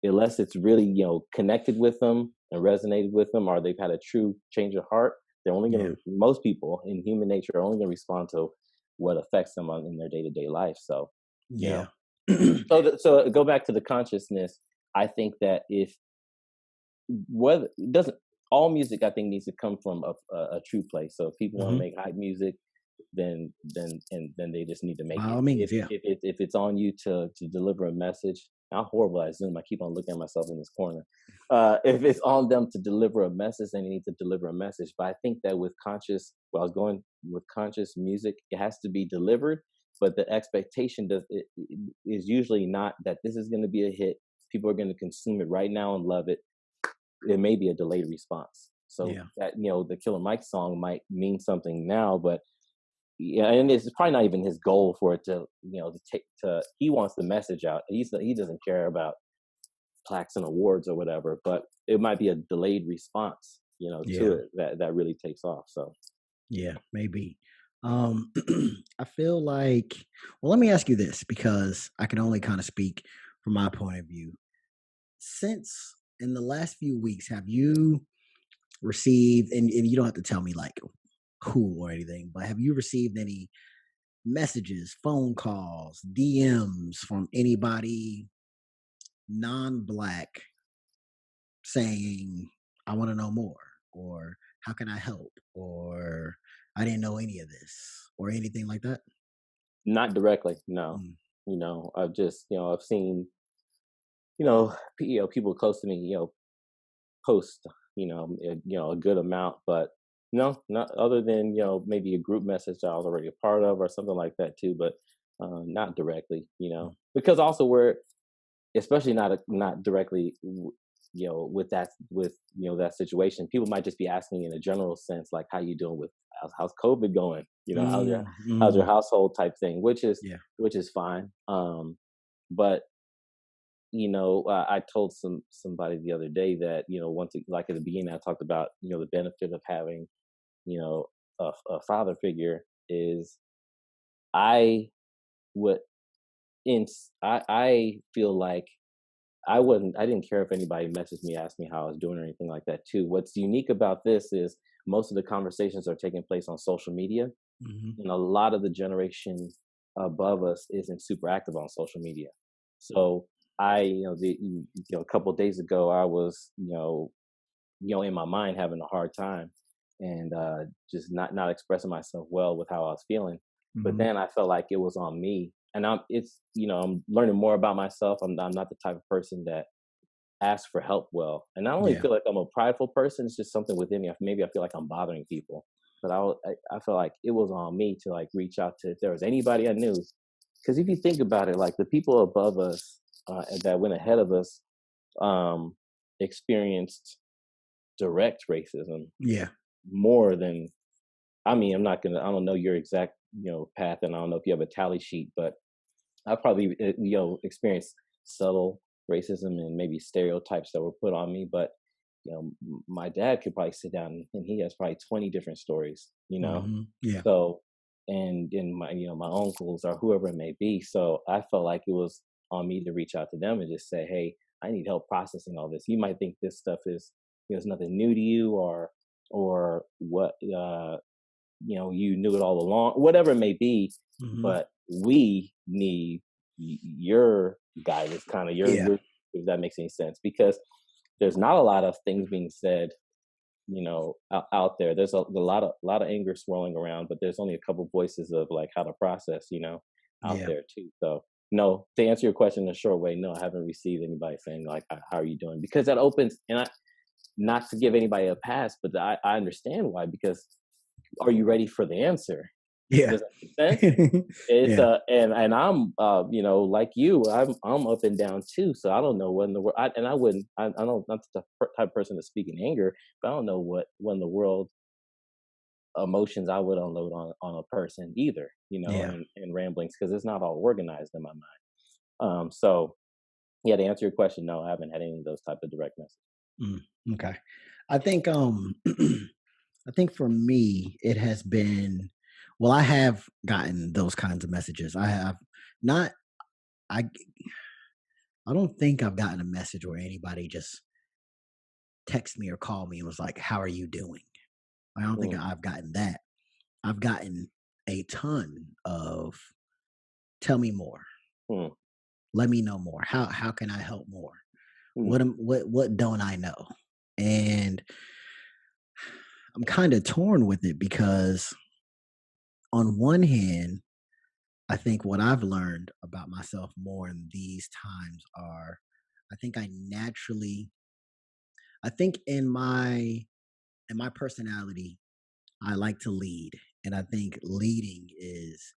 unless it's really connected with them and resonated with them, or they've had a true change of heart. They're only going Yeah. to Most people in human nature are only going to respond to what affects them in their day-to-day life. So you know Yeah. so go back to the consciousness. I think that if whether it doesn't all music, I think, needs to come from a true place. So if people want to Hmm. make hype music, then they just need to make By it. all If means, yeah. if it's on you to deliver a message, I'm horrible at Zoom. I keep on looking at myself in this corner. If it's on them to deliver a message, then they need to deliver a message. But I think that I was going with conscious music, it has to be delivered. But the expectation is usually not that this is going to be a hit. People are going to consume it right now and love it. It may be a delayed response. So Yeah. that the Killer Mike song might mean something now, but yeah, and it's probably not even his goal for it to to take to. He wants the message out. He doesn't care about plaques and awards or whatever, but it might be a delayed response. to Yeah. it that really takes off. So Yeah, maybe. Um, I feel like, well, let me ask you this because I can only kind of speak from my point of view. Since in the last few weeks, have you received, and you don't have to tell me like who or anything, but have you received any messages, phone calls, DMs from anybody non-black saying, I want to know more, or how can I help, or I didn't know any of this, or anything like that? not directly, no. Mm, I've just I've seen people close to me post a good amount, but no, not other than maybe a group message that I was already a part of or something like that too, but not directly, mm. because also we're especially not directly with that situation. People might just be asking in a general sense like how you doing with how's COVID going, Mm, how's your mm, household type thing, yeah. which is fine. But I told somebody the other day that like at the beginning I talked about the benefit of having you know a father figure is I would I feel like I didn't care if anybody messaged me, asked me how I was doing or anything like that too. What's unique about this is most of the conversations are taking place on social media, Hmm. and a lot of the generation above us isn't super active on social media. So a couple of days ago, I was in my mind having a hard time and just not expressing myself well with how I was feeling. But Hmm. then I felt like it was on me, and I'm learning more about myself. I'm not the type of person that asks for help well, and I don't really Yeah. feel like I'm a prideful person. It's just something within me. Maybe I feel like I'm bothering people, but I feel like it was on me to like reach out to if there was anybody I knew. Because if you think about it, like the people above us that went ahead of us um, experienced direct racism Yeah. more than I don't know your exact path, and I don't know if you have a tally sheet, but I probably experienced subtle racism and maybe stereotypes that were put on me. But my dad could probably sit down and he has probably 20 different stories. Hmm. Yeah. So, and my my uncles or whoever it may be. So I felt like it was on me to reach out to them and just say, hey, I need help processing all this. You might think this stuff is nothing new to you, or what you knew it all along, whatever it may be, Hmm. but we need your guidance, kind of Yeah. your if that makes any sense, because there's not a lot of things being said, out there. There's a lot of anger swirling around, but there's only a couple voices of like how to process, out Yeah. there too. So no, to answer your question in a short way, no, I haven't received anybody saying like, how are you doing? Because that opens, and I not to give anybody a pass, but I understand why, because are you ready for the answer? Yeah. Does that make sense? It's Yeah. and I'm like you, I'm up and down too. So I don't know when the world and I wouldn't I don't not the type of person to speak in anger, but I don't know what when the world emotions I would unload on a person either, Yeah. and ramblings because it's not all organized in my mind. So yeah, to answer your question, no, I haven't had any of those type of direct messages. Mm, okay. I think I think for me it has been, well, I have gotten those kinds of messages. I have not, I I don't think I've gotten a message where anybody just text me or called me and was like, "How are you doing?" I don't think Mm, I've gotten that. I've gotten a ton of, "Tell me more. mm, Let me know more. How can I help more? mm, What don't I know?" And I'm kind of torn with it because on one hand, I think what I've learned about myself more in these times are, I think I think in my personality, I like to lead, and I think leading is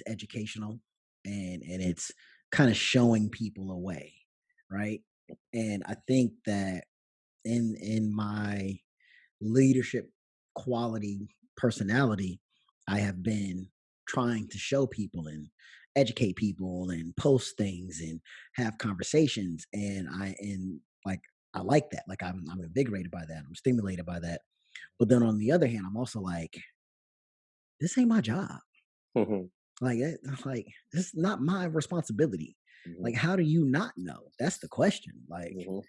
educational, and it's kind of showing people a way, right? And I think that in my leadership quality personality, I have been trying to show people and educate people and post things and have conversations, and like I like that. Like I'm invigorated by that. I'm stimulated by that. But then on the other hand, I'm also like, this ain't my job. Mhm, Like this is not my responsibility. mhm, Like, how do you not know? That's the question. Like, mhm,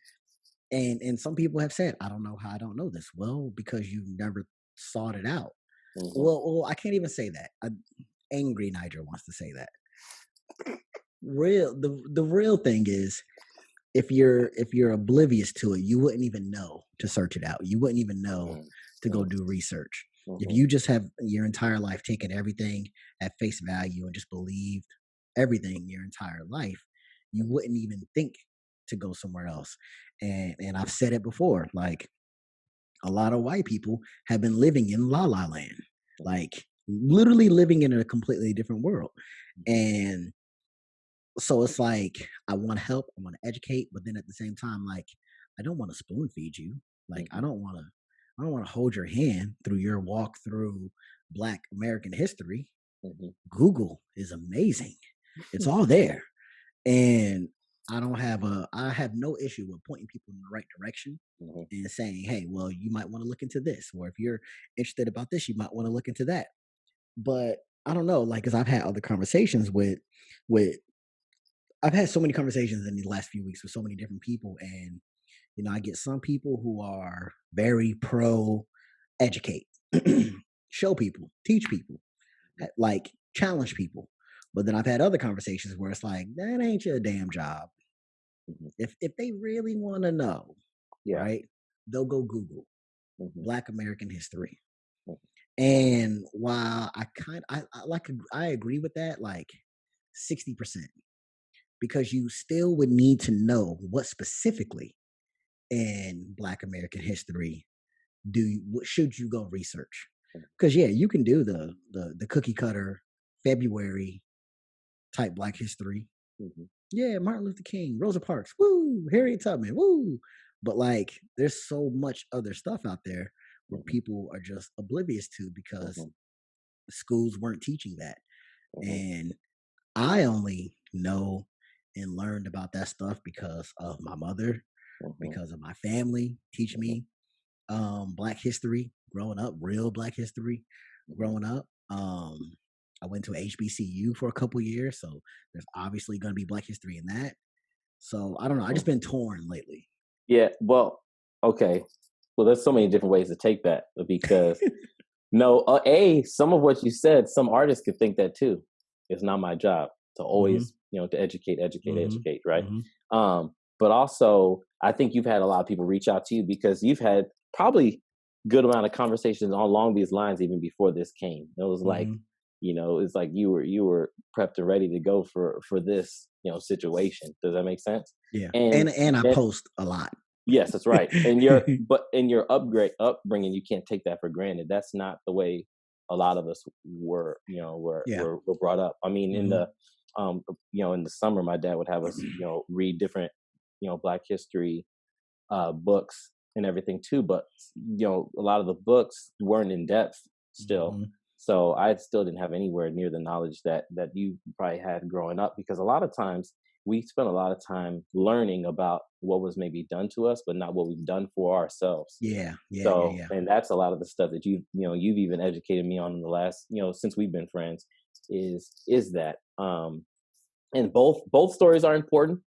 and some people have said, I don't know how I don't know this. Well, because you never sought it out. mhm. Well, I can't even say that. Angry Niger wants to say that. The real thing is, if you're oblivious to it, you wouldn't even know to search it out. You wouldn't even know Mhm, to go mhm, do research. If mhm, you just have your entire life taken everything at face value and just believed everything your entire life, you wouldn't even think to go somewhere else. And I've said it before, like a lot of white people have been living in la la land, mhm, like literally living in a completely different world. mhm, And so it's like I want to help, I want to educate, but then at the same time, like I don't want to spoon feed you. Like mhm, I don't want to hold your hand through your walk through Black American history. mhm, Google is amazing. It's all there. And I have no issue with pointing people in the right direction mhm, and saying, hey, well, you might want to look into this. Or if you're interested about this, you might want to look into that. But I don't know, like, because I've had other conversations with I've had so many conversations in the last few weeks with so many different people, and I get some people who are very pro educate, show people, teach people, like challenge people. But then I've had other conversations where it's like that ain't your damn job. mhm. If they really want to know, Yeah. right, they'll go Google Mhm, Black American history. mhm, And while I agree with that, like 60%, because you still would need to know what specifically in Black American history what should you go research? Because yeah, you can do the cookie cutter February type Black history. mhm, Yeah, Martin Luther King, Rosa Parks, woo, Harriet Tubman, woo. But like, there's so much other stuff out there where mhm, people are just oblivious to because mhm, schools weren't teaching that. mhm, And I only know and learned about that stuff because of my mother, mhm, because of my family teach mhm, me Black history growing up, real Black history mhm. growing up. I went to HBCU for a couple years, so there's obviously going to be Black history in that. So I don't know. I just Mhm. been torn lately. Yeah, well, okay. Well, there's so many different ways to take that because no, some of what you said, some artists could think that too. It's not my job to Hmm. always, to educate, educate, Hmm. educate, right? Hmm. But also, I think you've had a lot of people reach out to you because you've had probably good amount of conversations along these lines even before this came. It was like, Hmm. it's like you were prepped and ready to go for this, situation. Does that make sense? Yeah, And and I then post a lot. yes, that's right. But in your upbringing, you can't take that for granted. That's not the way a lot of us were, Yeah. were brought up. I mean, Hmm. in the summer, my dad would have us, read different, Black history books and everything too. But a lot of the books weren't in depth still, Hmm. so I still didn't have anywhere near the knowledge that you probably had growing up. Because a lot of times we spent a lot of time learning about what was maybe done to us, but not what we've done for ourselves. Yeah. Yeah. Yeah. So, Yeah. and that's a lot of the stuff that you've even educated me on in the last, since we've been friends, is that and both stories are important,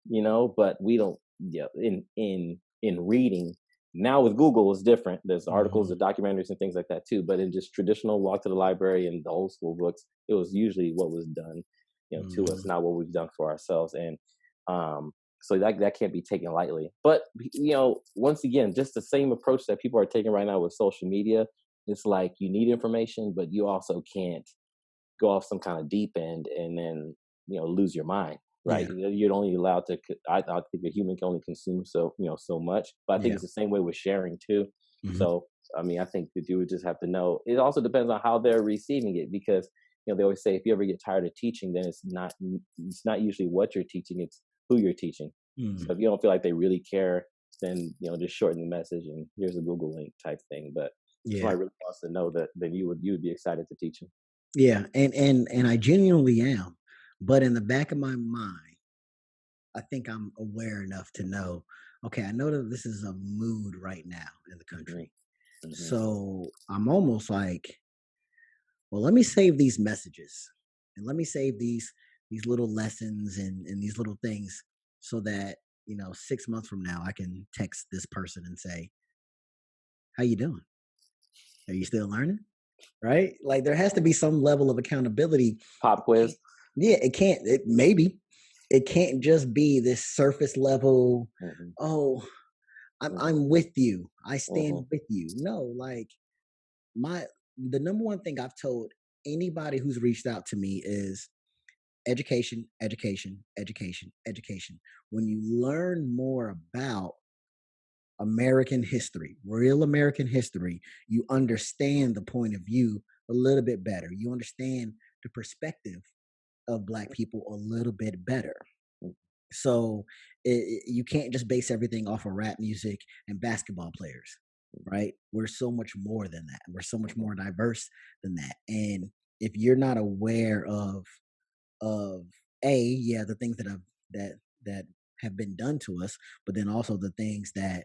but we don't, yeah, in reading now with Google is different. There's articles, Hmm. the documentaries and things like that too, but in just traditional walk to the library and the old school books, it was usually what was done, to us, Hmm. not what we've done for ourselves. And so that can't be taken lightly. But once again, just the same approach that people are taking right now with social media. It's like you need information, but you also can't go off some kind of deep end and then lose your mind, right? Yeah. You're only allowed to I think a human can only consume so much, but I think Yeah. it's the same way with sharing too. Hmm. So I mean, I think that you would just have to know. It also depends on how they're receiving it, because they always say if you ever get tired of teaching, then it's not usually what you're teaching, it's who you're teaching. Mm. So if you don't feel like they really care, then just shorten the message and here's a Google link type thing. But if Yeah. somebody really wants to know that, then you would be excited to teach them. Yeah. And I genuinely am, but in the back of my mind, I think I'm aware enough to know. okay, I know that this is a mood right now in the Hmm. country. Hmm. So I'm almost like, well, let me save these messages and let me save these little lessons and these little things so that, 6 months from now I can text this person and say, how you doing? Are you still learning? Right? Like there has to be some level of accountability. Pop Can't- quiz. Yeah, it can't. Maybe it can't just be this surface level. Hmm. Oh, Hmm. I'm with you. I Hmm. stand with you. No, like my the number one thing I've told anybody who's reached out to me is education, education, education, education. When you learn more about American history, real American history, you understand the point of view a little bit better. You understand the perspective of Black people a little bit better. So you can't just base everything off of rap music and basketball players, right? We're so much more than that. We're so much more diverse than that. And if you're not aware of yeah, the things that that have been done to us, but then also the things that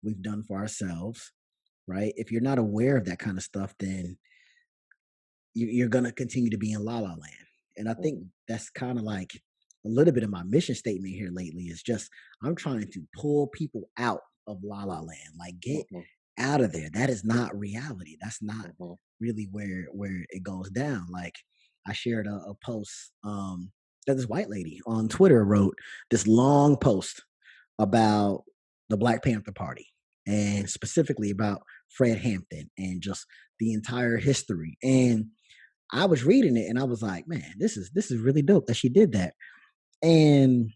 we've done for ourselves, right? If you're not aware of that kind of stuff, then you're gonna continue to be in la la land. And I think Hmm. that's kind of like a little bit of my mission statement here lately is just I'm trying to pull people out of la la land, like get Hmm. out of there. That is not reality. That's not Hmm. really where it goes down. Like I shared a post that this white lady on Twitter wrote this long post about the Black Panther Party and specifically about Fred Hampton and just the entire history. And I was reading it and I was like, man, this is really dope that she did that. And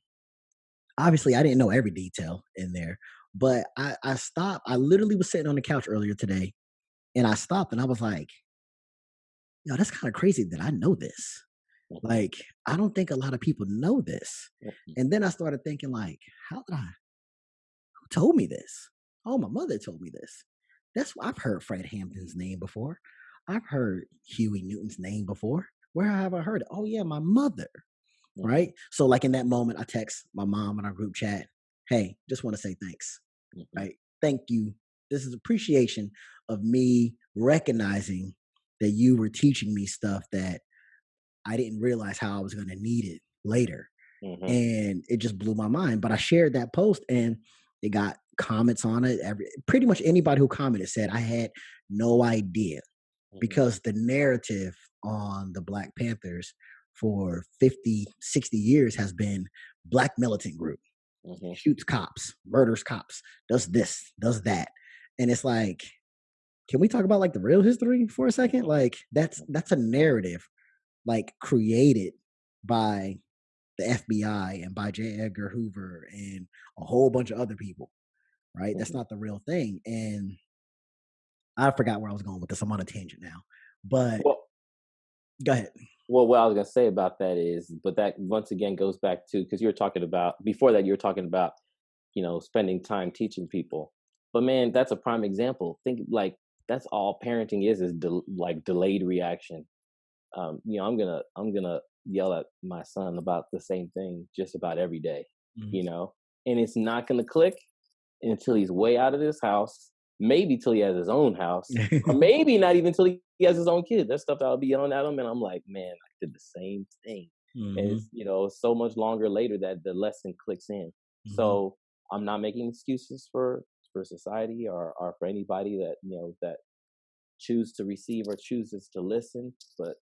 obviously I didn't know every detail in there, but I stopped. I literally was sitting on the couch earlier today and I stopped and I was like, yo, that's kind of crazy that I know this. Hmm. Like, I don't think a lot of people know this. Hmm. And then I started thinking, like, who told me this? Oh, my mother told me this. I've heard Fred Hampton's name before. I've heard Huey Newton's name before. Where have I heard it? Oh yeah, my mother. Hmm. Right. So like in that moment, I text my mom in our group chat, hey, just want to say thanks. Hmm. Right. Thank you. This is appreciation of me recognizing that you were teaching me stuff that I didn't realize how I was going to need it later. Hmm. And it just blew my mind. But I shared that post and it got comments on it. Pretty much anybody who commented said I had no idea Hmm. because the narrative on the Black Panthers for 50, 60 years has been Black militant group, Hmm. shoots cops, murders cops, does this, does that. And it's like, can we talk about like the real history for a second? Like that's a narrative like created by the FBI and by J. Edgar Hoover and a whole bunch of other people, right? That's Hmm. not the real thing. And I forgot where I was going with this. I'm on a tangent now. But Well, go ahead. what I was gonna say about that is, but that once again goes back to because you were talking about before that you were talking about spending time teaching people. But man, that's a prime example. Think like that's all parenting is like delayed reaction. I'm gonna yell at my son about the same thing just about every day, Mhm. you know, and it's not gonna click until he's way out of this house, maybe till he has his own house, or maybe not even till he has his own kid. That's stuff that I'll be yelling at him, and I'm like, man, I did the same thing. And Mhm, it's so much longer later that the lesson clicks in. mhm. So I'm not making excuses for society or for anybody that that choose to receive or chooses to listen, but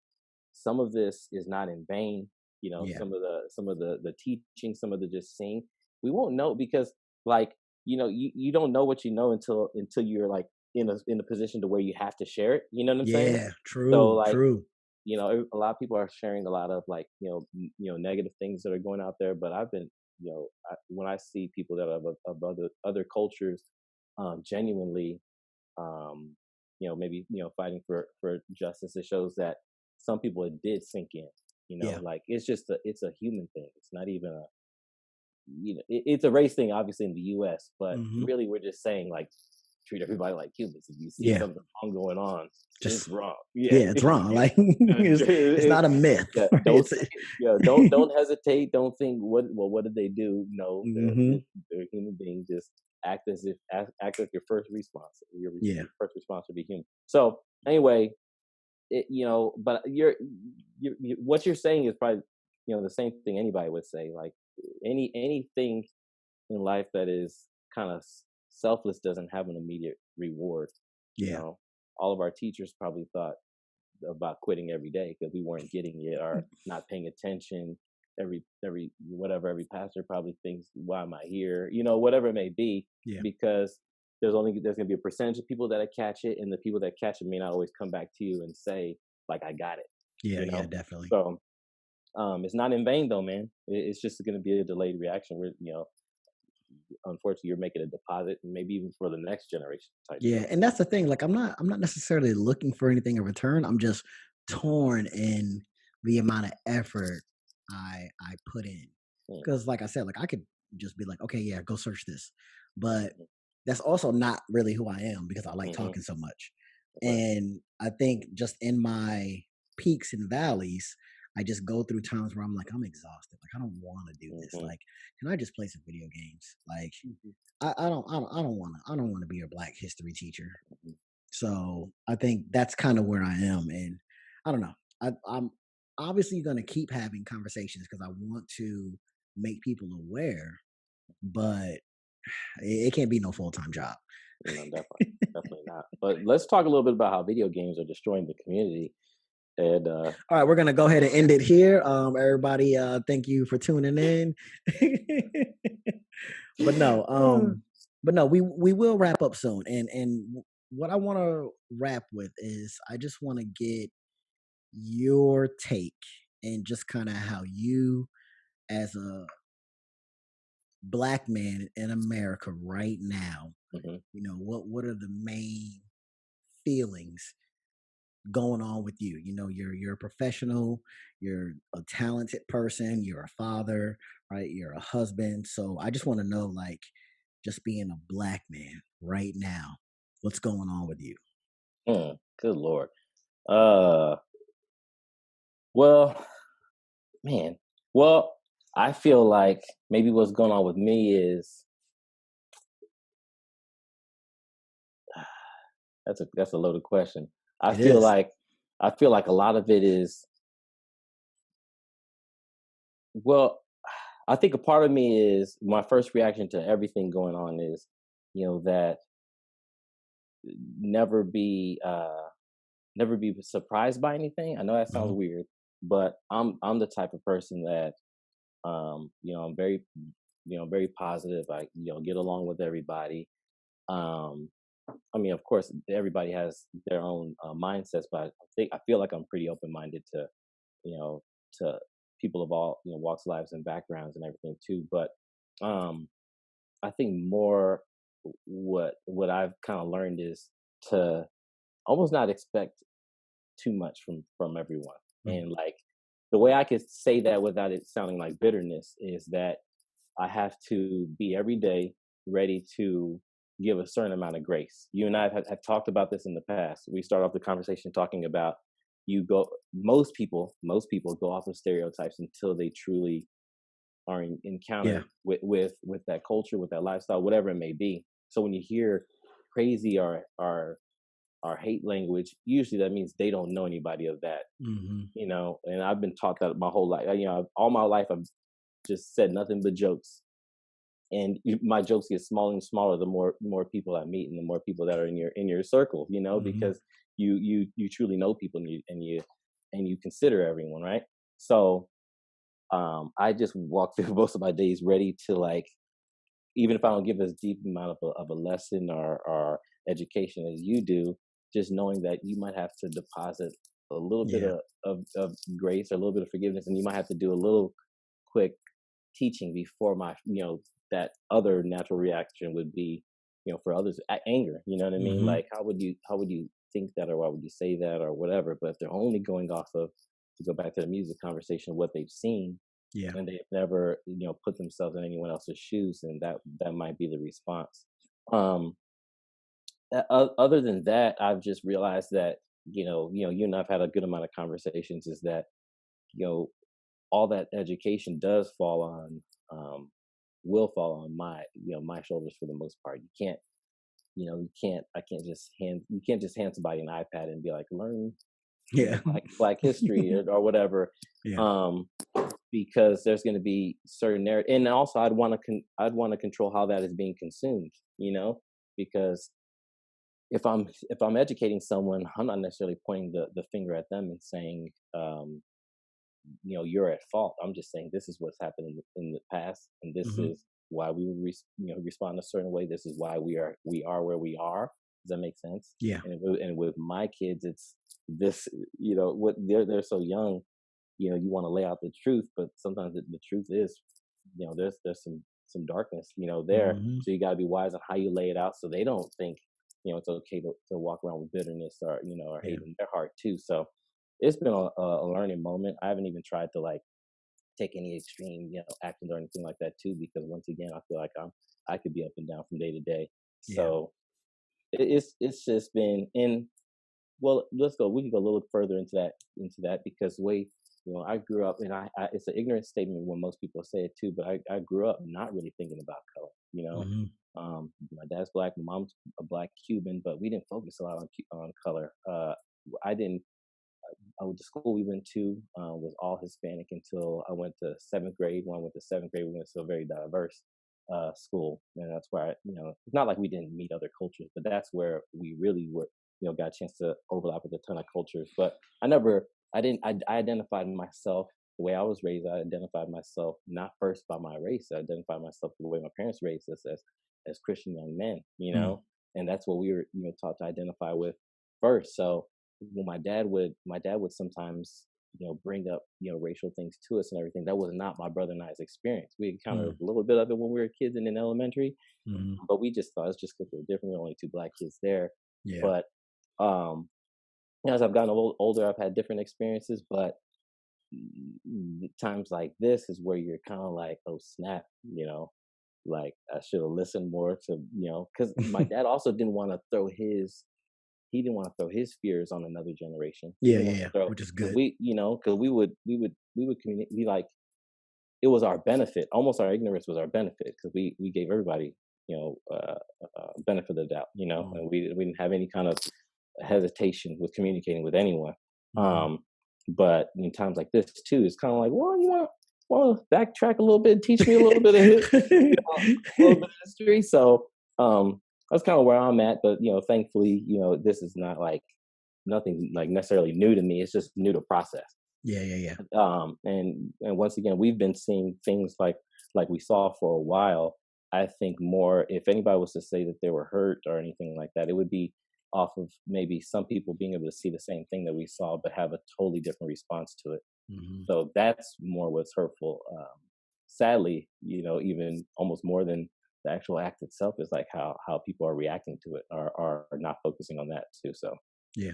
some of this is not in vain. Yeah, Some of the teaching, some of the just seeing, we won't know because like you don't know what you know until you're like in a position to where you have to share it. You know what I'm saying? yeah, So true, like true. a lot of people are sharing a lot of like negative things that are going out there, but I've been when I see people that are of other cultures genuinely maybe fighting for justice, it shows that some people it did sink in. Yeah, Like it's a human thing. It's not even a it's a race thing, obviously in the U.S., but mhm. really we're just saying like treat everybody like humans. If you see Yeah. something wrong going on, it's Just wrong. Yeah. yeah, it's wrong. Like it's not a myth. Yeah, Right? don't It's say, yeah, don't hesitate. Don't think what did they do? No, hmm they're human beings. Just act like your first response. yeah. Your first response would be human. So anyway, but what you're saying is probably the same thing anybody would say. Like anything in life that is kind of selfless doesn't have an immediate reward. You Yeah. know, all of our teachers probably thought about quitting every day because we weren't getting it or not paying attention. Every pastor probably thinks, why am I here? Whatever it may be, Yeah. because there's gonna be a percentage of people that catch it, and the people that catch it may not always come back to you and say, like, I got it. Yeah. You Yeah. know, Definitely. so it's not in vain though, man. It's just gonna be a delayed reaction. Where unfortunately you're making a deposit, and maybe even for the next generation type Yeah, stuff. and that's the thing. Like, I'm not necessarily looking for anything in return. I'm just torn in the amount of effort I put in. Mm, Because, like I said, like I could just be like, okay, yeah, go search this, but mhm, that's also not really who I am because I like mhm, talking so much. right. And I think just in my peaks and valleys, I just go through times where I'm like, I'm exhausted. Like, I don't want to do this. Mhm, Like, can I just play some video games? Like, mhm, I don't want to be a Black history teacher. mhm, So I think that's kind of where I am, and I don't know. I'm obviously going to keep having conversations because I want to make people aware, but it can't be no full time job. no, definitely not. But let's talk a little bit about how video games are destroying the community. And All right, we're gonna go ahead and end it here. Everybody, thank you for tuning in. but no, we will wrap up soon. And what I want to wrap with is I just want to get your take and just kind of how you, as a Black man in America right now, mhm, what are the main feelings going on with you? You're a professional, you're a talented person, you're a father, right? You're a husband. So I just want to know, like, just being a Black man right now, what's going on with you? good lord. Uh, well, man. Well, I feel like maybe what's going on with me is that's a loaded question. I It feel is. like I feel like a lot of it is, well, I think a part of me is my first reaction to everything going on is, that never be never be surprised by anything. I know that sounds Mhm. weird, but I'm the type of person that I'm very positive. I get along with everybody. Um, I mean, of course, everybody has their own mindsets, but I feel like I'm pretty open minded to you know to people of all walks of lives and backgrounds and everything too. But um, I think more what I've kind of learned is to almost not expect too much from everyone. Mhm. And like the way I could say that without it sounding like bitterness is that I have to be every day ready to give a certain amount of grace. You and I have talked about this in the past. We start off the conversation talking about most people go off of stereotypes until they truly are Yeah. encountered with that culture, with that lifestyle, whatever it may be. So when you hear crazy or hate language, usually that means they don't know anybody of that, Hmm. and I've been taught that my whole life. All my life I've just said nothing but jokes, and my jokes get smaller and smaller the more people I meet and the more people that are in your circle, Hmm. because you truly know people, and you consider everyone, right? So I just walk through most of my days ready to, like, even if I don't give as deep amount of a lesson or education as you do, just knowing that you might have to deposit a little bit Yeah. of grace or a little bit of forgiveness, and you might have to do a little quick teaching before that other natural reaction would be, for others, anger. You know what I mean? Hmm. Like, how would you think that, or why would you say that, or whatever? But if they're only going off of, to go back to the music conversation, what they've seen, Yeah. and they've never put themselves in anyone else's shoes, and that might be the response. um Other than that, I've just realized that you and I've had a good amount of conversations. Is that you know all that education does fall on will fall on my shoulders for the most part. You can't just hand somebody an iPad and be like, learn Yeah. black history or whatever. Yeah. um because there's going to be certain narrative, and also I'd want to control how that is being consumed, because if I'm educating someone, I'm not necessarily pointing the finger at them and saying, you're at fault. I'm just saying this is what's happened in the past, and this Hmm. is why we would respond a certain way. This is why we are where we are. Does that make sense? Yeah. And with my kids, it's this. What they're so young. You want to lay out the truth, but sometimes the truth is, there's some darkness, there. Hmm. So you got to be wise on how you lay it out, so they don't think, it's okay to walk around with bitterness or Yeah. hate in their heart too. So it's been a learning moment. I haven't even tried to like take any extreme, actions or anything like that too, because once again, I feel like I could be up and down from day to day. Yeah. So it's just been in. Well, let's go. We can go a little further into that because I grew up, and it's an ignorant statement when most people say it too, but I grew up not really thinking about color. Hmm. My dad's black, my mom's a black Cuban, but we didn't focus a lot on color. I didn't. The school we went to was all Hispanic until I went to seventh grade. When I went to seventh grade, we went to a very diverse school, and that's where it's not like we didn't meet other cultures, but that's where we really were, got a chance to overlap with a ton of cultures. But I identified myself the way I was raised. I identified myself not first by my race. I identified myself the way my parents raised us as Christian young men, Mm. and that's what we were, taught to identify with first. So when my dad would sometimes bring up racial things to us and everything. That was not my brother and I's experience. We encountered Mm. a little bit of it when we were kids and in elementary, Mhm. but we just thought it's just because we're different. We're only two black kids there. Yeah. But um as I've gotten a little older, I've had different experiences. But times like this is where you're kind of like, oh snap, like I should have listened more to, because my dad also didn't want to throw his he didn't want to throw his fears on another generation. He Yeah, didn't yeah, want to yeah, throw, which is because good. because we would communicate. It was our benefit. Almost our ignorance was our benefit, because we gave everybody benefit of the doubt, Mm. and we didn't have any kind of hesitation with communicating with anyone. Mhm. Um, but in times like this too, it's kind of like, well, want to backtrack a little bit, teach me a little bit of a little bit of history. So that's kind of where I'm at. But thankfully, this is not like nothing like necessarily new to me. It's just new to process. Yeah, yeah, yeah. And once again, we've been seeing things like we saw for a while. I think more, if anybody was to say that they were hurt or anything like that, it would be off of maybe some people being able to see the same thing that we saw but have a totally different response to it. Mhm. So that's more what's hurtful. Sadly, even almost more than the actual act itself is like how people are reacting to it, are not focusing on that too. So Yeah.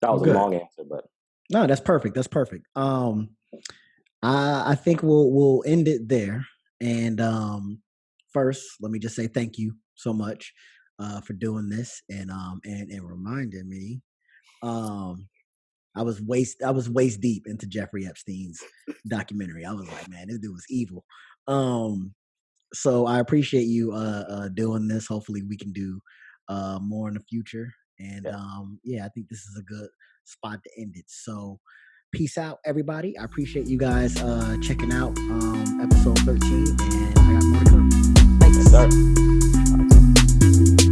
that Well, was a good. long answer, but No, that's perfect. That's perfect. I think we'll end it there. And first, let me just say thank you so much for doing this and reminding me. Um, I was waist deep into Jeffrey Epstein's documentary. I was like, man, this dude was evil. Um, so I appreciate you doing this. Hopefully, we can do more in the future. And yeah. yeah, I think this is a good spot to end it. So, peace out, everybody. I appreciate you guys checking out episode 13, and I got more to come. Yes, sir. Thanks.